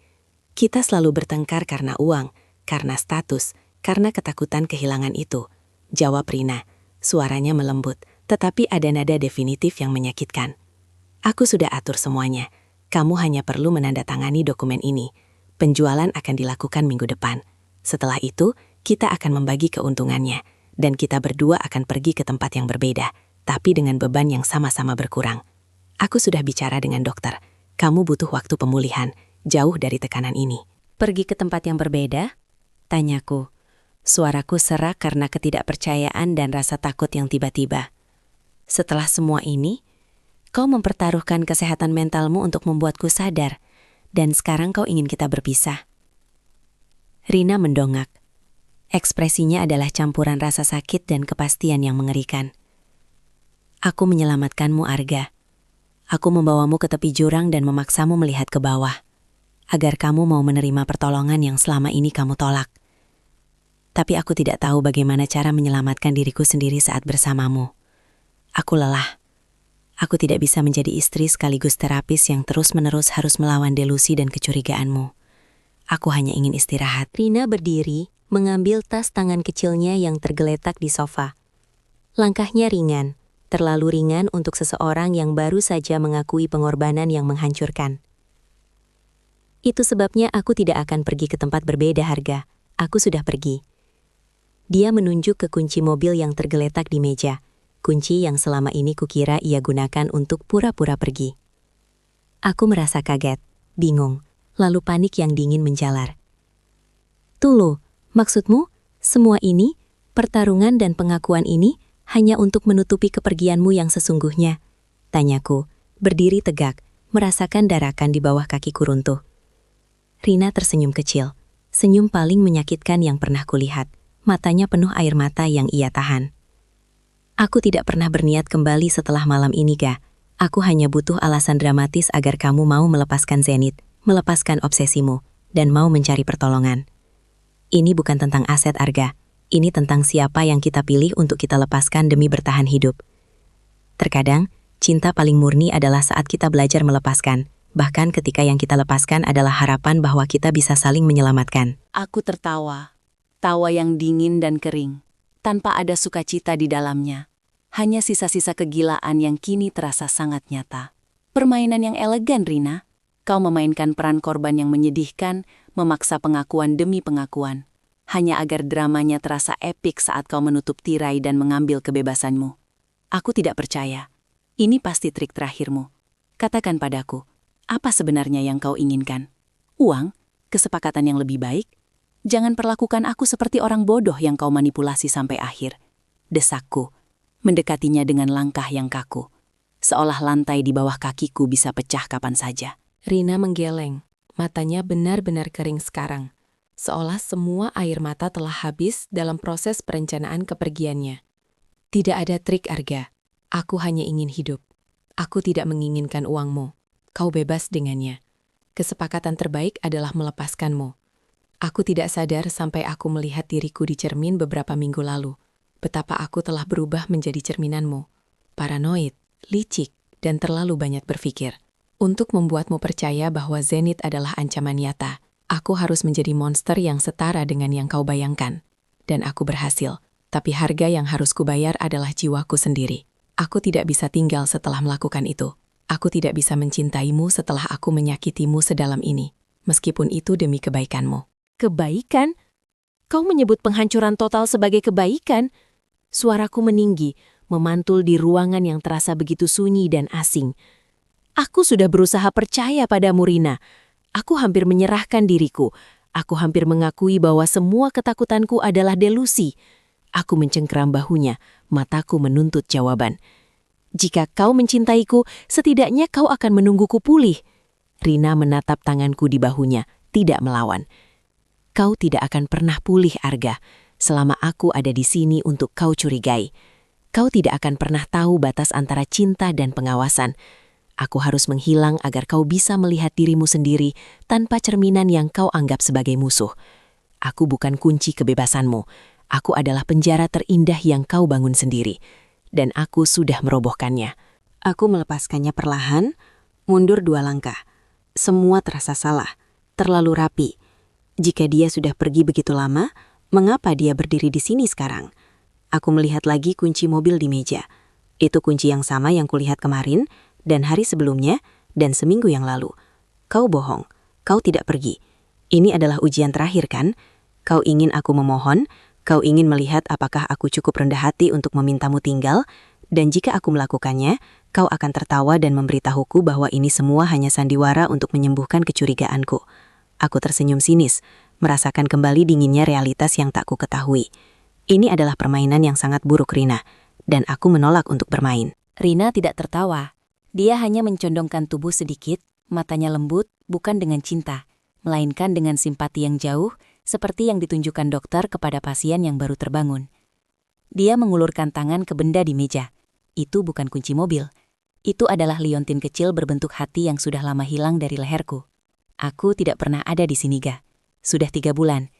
Kita selalu bertengkar karena uang, karena status, karena ketakutan kehilangan itu. Jawab Rina, suaranya melembut, tetapi ada nada definitif yang menyakitkan. Aku sudah atur semuanya. Kamu hanya perlu menandatangani dokumen ini. Penjualan akan dilakukan minggu depan. Setelah itu, kita akan membagi keuntungannya, dan kita berdua akan pergi ke tempat yang berbeda, tapi dengan beban yang sama-sama berkurang. Aku sudah bicara dengan dokter. Kamu butuh waktu pemulihan, jauh dari tekanan ini. Pergi ke tempat yang berbeda? Tanyaku. Suaraku serak karena ketidakpercayaan dan rasa takut yang tiba-tiba. Setelah semua ini, kau mempertaruhkan kesehatan mentalmu untuk membuatku sadar, dan sekarang kau ingin kita berpisah. Rina mendongak. Ekspresinya adalah campuran rasa sakit dan kepastian yang mengerikan. Aku menyelamatkanmu, Arga. Aku membawamu ke tepi jurang dan memaksamu melihat ke bawah, agar kamu mau menerima pertolongan yang selama ini kamu tolak. Tapi aku tidak tahu bagaimana cara menyelamatkan diriku sendiri saat bersamamu. Aku lelah. Aku tidak bisa menjadi istri sekaligus terapis yang terus-menerus harus melawan delusi dan kecurigaanmu. Aku hanya ingin istirahat. Rina berdiri, mengambil tas tangan kecilnya yang tergeletak di sofa. Langkahnya ringan, terlalu ringan untuk seseorang yang baru saja mengakui pengorbanan yang menghancurkan. Itu sebabnya aku tidak akan pergi ke tempat berbeda, Harga. Aku sudah pergi. Dia menunjuk ke kunci mobil yang tergeletak di meja. Kunci yang selama ini kukira ia gunakan untuk pura-pura pergi. Aku merasa kaget, bingung, lalu panik yang dingin menjalar. Tulu, maksudmu, semua ini, pertarungan dan pengakuan ini, hanya untuk menutupi kepergianmu yang sesungguhnya? Tanyaku, berdiri tegak, merasakan darakan di bawah kakiku runtuh. Rina tersenyum kecil, senyum paling menyakitkan yang pernah kulihat, matanya penuh air mata yang ia tahan. Aku tidak pernah berniat kembali setelah malam ini, Ga. Aku hanya butuh alasan dramatis agar kamu mau melepaskan Zenith, melepaskan obsesimu, dan mau mencari pertolongan. Ini bukan tentang aset, Arga. Ini tentang siapa yang kita pilih untuk kita lepaskan demi bertahan hidup. Terkadang, cinta paling murni adalah saat kita belajar melepaskan, bahkan ketika yang kita lepaskan adalah harapan bahwa kita bisa saling menyelamatkan. Aku tertawa, tawa yang dingin dan kering, tanpa ada sukacita di dalamnya. Hanya sisa-sisa kegilaan yang kini terasa sangat nyata. Permainan yang elegan, Rina. Kau memainkan peran korban yang menyedihkan, memaksa pengakuan demi pengakuan. Hanya agar dramanya terasa epik saat kau menutup tirai dan mengambil kebebasanmu. Aku tidak percaya. Ini pasti trik terakhirmu. Katakan padaku, apa sebenarnya yang kau inginkan? Uang? Kesepakatan yang lebih baik? Jangan perlakukan aku seperti orang bodoh yang kau manipulasi sampai akhir. Desakku, mendekatinya dengan langkah yang kaku. Seolah lantai di bawah kakiku bisa pecah kapan saja. Rina menggeleng, matanya benar-benar kering sekarang. Seolah semua air mata telah habis dalam proses perencanaan kepergiannya. Tidak ada trik, Arga. Aku hanya ingin hidup. Aku tidak menginginkan uangmu. Kau bebas dengannya. Kesepakatan terbaik adalah melepaskanmu. Aku tidak sadar sampai aku melihat diriku di cermin beberapa minggu lalu. Betapa aku telah berubah menjadi cerminanmu. Paranoid, licik, dan terlalu banyak berpikir. Untuk membuatmu percaya bahwa Zenith adalah ancaman nyata, aku harus menjadi monster yang setara dengan yang kau bayangkan. Dan aku berhasil, tapi harga yang harus kubayar adalah jiwaku sendiri. Aku tidak bisa tinggal setelah melakukan itu. Aku tidak bisa mencintaimu setelah aku menyakitimu sedalam ini, meskipun itu demi kebaikanmu. Kebaikan? Kau menyebut penghancuran total sebagai kebaikan? Suaraku meninggi, memantul di ruangan yang terasa begitu sunyi dan asing. Aku sudah berusaha percaya padamu, Rina. Aku hampir menyerahkan diriku. Aku hampir mengakui bahwa semua ketakutanku adalah delusi. Aku mencengkeram bahunya, mataku menuntut jawaban. Jika kau mencintaiku, setidaknya kau akan menungguku pulih. Rina menatap tanganku di bahunya, tidak melawan. Kau tidak akan pernah pulih, Arga, selama aku ada di sini untuk kau curigai. Kau tidak akan pernah tahu batas antara cinta dan pengawasan. Aku harus menghilang agar kau bisa melihat dirimu sendiri tanpa cerminan yang kau anggap sebagai musuh. Aku bukan kunci kebebasanmu. Aku adalah penjara terindah yang kau bangun sendiri. Dan aku sudah merobohkannya. Aku melepaskannya perlahan, mundur 2 langkah. Semua terasa salah, terlalu rapi. Jika dia sudah pergi begitu lama, mengapa dia berdiri di sini sekarang? Aku melihat lagi kunci mobil di meja. Itu kunci yang sama yang kulihat kemarin, dan hari sebelumnya, dan seminggu yang lalu. Kau bohong, kau tidak pergi. Ini adalah ujian terakhir, kan? Kau ingin aku memohon, kau ingin melihat apakah aku cukup rendah hati untuk memintamu tinggal, dan jika aku melakukannya, kau akan tertawa dan memberitahuku bahwa ini semua hanya sandiwara untuk menyembuhkan kecurigaanku. Aku tersenyum sinis, merasakan kembali dinginnya realitas yang tak ku ketahui. Ini adalah permainan yang sangat buruk, Rina, dan aku menolak untuk bermain. Rina tidak tertawa. Dia hanya mencondongkan tubuh sedikit, matanya lembut, bukan dengan cinta, melainkan dengan simpati yang jauh, seperti yang ditunjukkan dokter kepada pasien yang baru terbangun. Dia mengulurkan tangan ke benda di meja. Itu bukan kunci mobil. Itu adalah liontin kecil berbentuk hati yang sudah lama hilang dari leherku. Aku tidak pernah ada di sini, Ga. Sudah 3 bulan.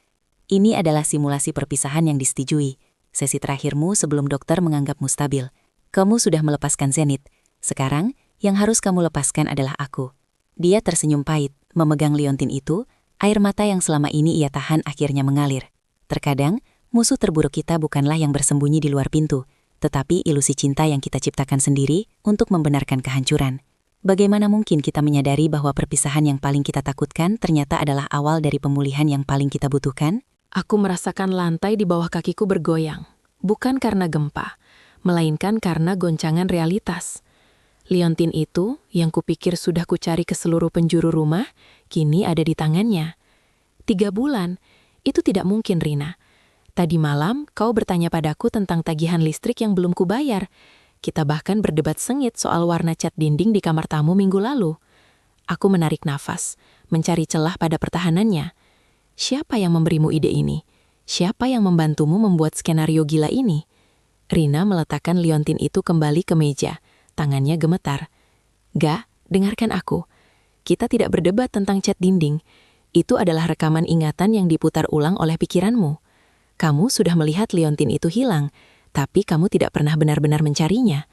Ini adalah simulasi perpisahan yang disetujui. Sesi terakhirmu sebelum dokter menganggapmu stabil. Kamu sudah melepaskan Zenith. Sekarang, yang harus kamu lepaskan adalah aku. Dia tersenyum pahit, memegang liontin itu, air mata yang selama ini ia tahan akhirnya mengalir. Terkadang, musuh terburuk kita bukanlah yang bersembunyi di luar pintu, tetapi ilusi cinta yang kita ciptakan sendiri untuk membenarkan kehancuran. Bagaimana mungkin kita menyadari bahwa perpisahan yang paling kita takutkan ternyata adalah awal dari pemulihan yang paling kita butuhkan? Aku merasakan lantai di bawah kakiku bergoyang, bukan karena gempa, melainkan karena goncangan realitas. Liontin itu, yang kupikir sudah kucari ke seluruh penjuru rumah, kini ada di tangannya. 3 bulan, itu tidak mungkin, Rina. Tadi malam, kau bertanya padaku tentang tagihan listrik yang belum kubayar. Kita bahkan berdebat sengit soal warna cat dinding di kamar tamu minggu lalu. Aku menarik nafas, mencari celah pada pertahanannya. Siapa yang memberimu ide ini? Siapa yang membantumu membuat skenario gila ini? Rina meletakkan liontin itu kembali ke meja. Tangannya gemetar. Ga, dengarkan aku. Kita tidak berdebat tentang cat dinding. Itu adalah rekaman ingatan yang diputar ulang oleh pikiranmu. Kamu sudah melihat liontin itu hilang, tapi kamu tidak pernah benar-benar mencarinya.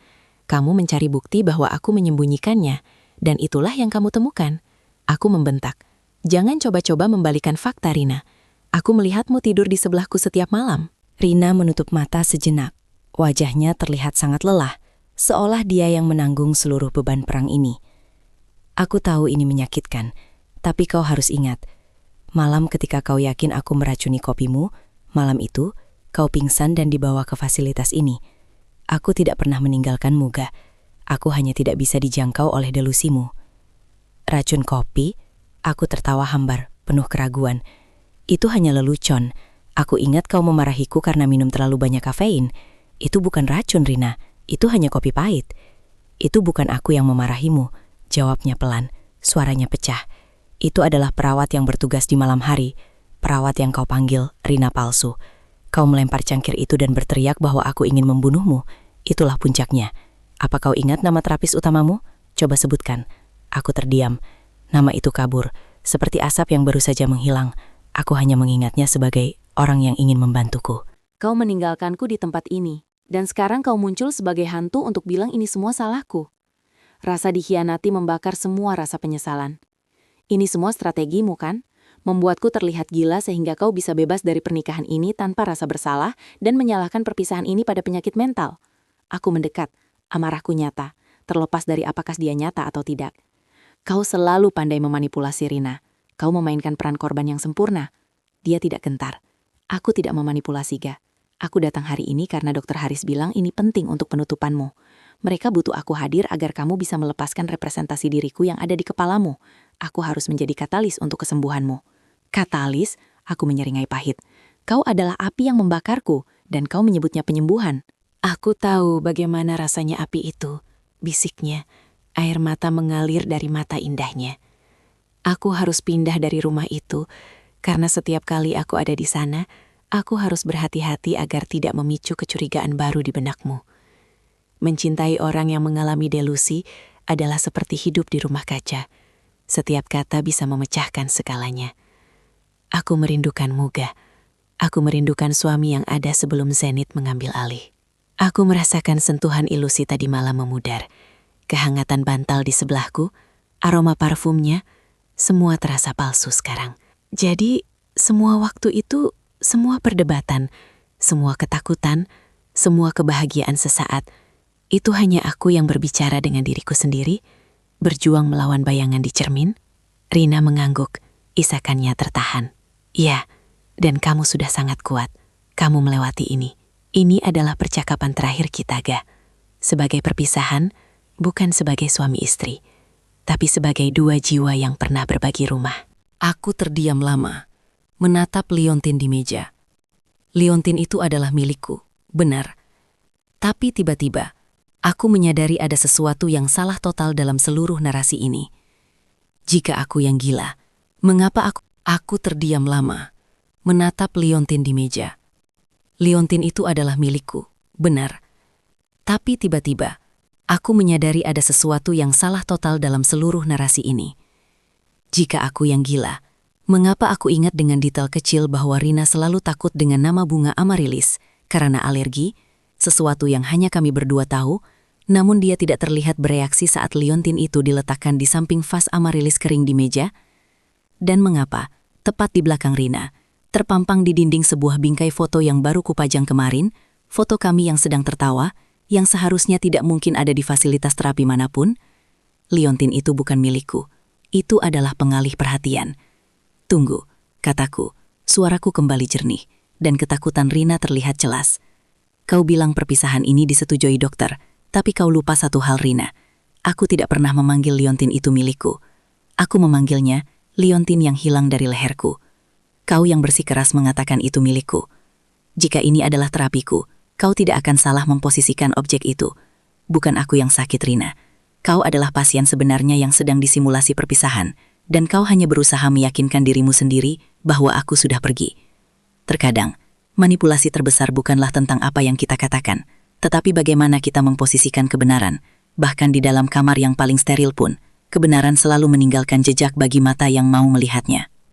Kamu mencari bukti bahwa aku menyembunyikannya, dan itulah yang kamu temukan. Aku membentak. Jangan coba-coba membalikan fakta, Rina. Aku melihatmu tidur di sebelahku setiap malam. Rina menutup mata sejenak. Wajahnya terlihat sangat lelah, seolah dia yang menanggung seluruh beban perang ini. Aku tahu ini menyakitkan, tapi kau harus ingat. Malam ketika kau yakin aku meracuni kopimu, malam itu kau pingsan dan dibawa ke fasilitas ini. Aku tidak pernah meninggalkanmu, Ga. Aku hanya tidak bisa dijangkau oleh delusimu. Racun kopi? Aku tertawa hambar, penuh keraguan. Itu hanya lelucon. Aku ingat kau memarahiku karena minum terlalu banyak kafein. Itu bukan racun, Rina. Itu hanya kopi pahit. Itu bukan aku yang memarahimu, jawabnya pelan, suaranya pecah. Itu adalah perawat yang bertugas di malam hari, perawat yang kau panggil Rina palsu. Kau melempar cangkir itu dan berteriak bahwa aku ingin membunuhmu. Itulah puncaknya. Apa kau ingat nama terapis utamamu? Coba sebutkan. Aku terdiam. Nama itu kabur, seperti asap yang baru saja menghilang. Aku hanya mengingatnya sebagai orang yang ingin membantuku. Kau meninggalkanku di tempat ini. Dan sekarang kau muncul sebagai hantu untuk bilang ini semua salahku. Rasa dikhianati membakar semua rasa penyesalan. Ini semua strategimu, kan? Membuatku terlihat gila sehingga kau bisa bebas dari pernikahan ini tanpa rasa bersalah dan menyalahkan perpisahan ini pada penyakit mental. Aku mendekat, amarahku nyata, terlepas dari apakah dia nyata atau tidak. Kau selalu pandai memanipulasi Rina. Kau memainkan peran korban yang sempurna. Dia tidak gentar. Aku tidak memanipulasi, Ga. Aku datang hari ini karena Dr. Haris bilang ini penting untuk penutupanmu. Mereka butuh aku hadir agar kamu bisa melepaskan representasi diriku yang ada di kepalamu. Aku harus menjadi katalis untuk kesembuhanmu. Katalis? Aku menyeringai pahit. Kau adalah api yang membakarku, dan kau menyebutnya penyembuhan. Aku tahu bagaimana rasanya api itu, bisiknya. Air mata mengalir dari mata indahnya. Aku harus pindah dari rumah itu, karena setiap kali aku ada di sana, aku harus berhati-hati agar tidak memicu kecurigaan baru di benakmu. Mencintai orang yang mengalami delusi adalah seperti hidup di rumah kaca. Setiap kata bisa memecahkan segalanya. Aku merindukan Muga. Aku merindukan suami yang ada sebelum Zenith mengambil alih. Aku merasakan sentuhan ilusi tadi malam memudar. Kehangatan bantal di sebelahku, aroma parfumnya, semua terasa palsu sekarang. Jadi, semua waktu itu, semua perdebatan, semua ketakutan, semua kebahagiaan sesaat, itu hanya aku yang berbicara dengan diriku sendiri, berjuang melawan bayangan di cermin. Rina mengangguk, isakannya tertahan. Ya, dan kamu sudah sangat kuat. Kamu melewati ini. Ini adalah percakapan terakhir kita, Ga. Sebagai perpisahan, bukan sebagai suami istri, tapi sebagai dua jiwa yang pernah berbagi rumah. Aku terdiam lama, menatap liontin di meja. Liontin itu adalah milikku, benar. Tapi tiba-tiba, aku menyadari ada sesuatu yang salah total dalam seluruh narasi ini. Jika aku yang gila, mengapa aku terdiam lama, menatap liontin di meja. Liontin itu adalah milikku, benar. Tapi tiba-tiba, aku menyadari ada sesuatu yang salah total dalam seluruh narasi ini. Jika aku yang gila, mengapa aku ingat dengan detail kecil bahwa Rina selalu takut dengan nama bunga Amaryllis karena alergi, sesuatu yang hanya kami berdua tahu, namun dia tidak terlihat bereaksi saat liontin itu diletakkan di samping vas Amaryllis kering di meja? Dan mengapa, tepat di belakang Rina, terpampang di dinding sebuah bingkai foto yang baru kupajang kemarin, foto kami yang sedang tertawa, yang seharusnya tidak mungkin ada di fasilitas terapi manapun? Liontin itu bukan milikku. Itu adalah pengalih perhatian. Tunggu, kataku, suaraku kembali jernih, dan ketakutan Rina terlihat jelas. Kau bilang perpisahan ini disetujui dokter, tapi kau lupa satu hal, Rina. Aku tidak pernah memanggil liontin itu milikku. Aku memanggilnya liontin yang hilang dari leherku. Kau yang bersikeras mengatakan itu milikku. Jika ini adalah terapiku, kau tidak akan salah memposisikan objek itu. Bukan aku yang sakit, Rina. Kau adalah pasien sebenarnya yang sedang disimulasi perpisahan, dan kau hanya berusaha meyakinkan dirimu sendiri bahwa aku sudah pergi. Terkadang, manipulasi terbesar bukanlah tentang apa yang kita katakan, tetapi bagaimana kita memposisikan kebenaran. Bahkan di dalam kamar yang paling steril pun, kebenaran selalu meninggalkan jejak bagi mata yang mau melihatnya.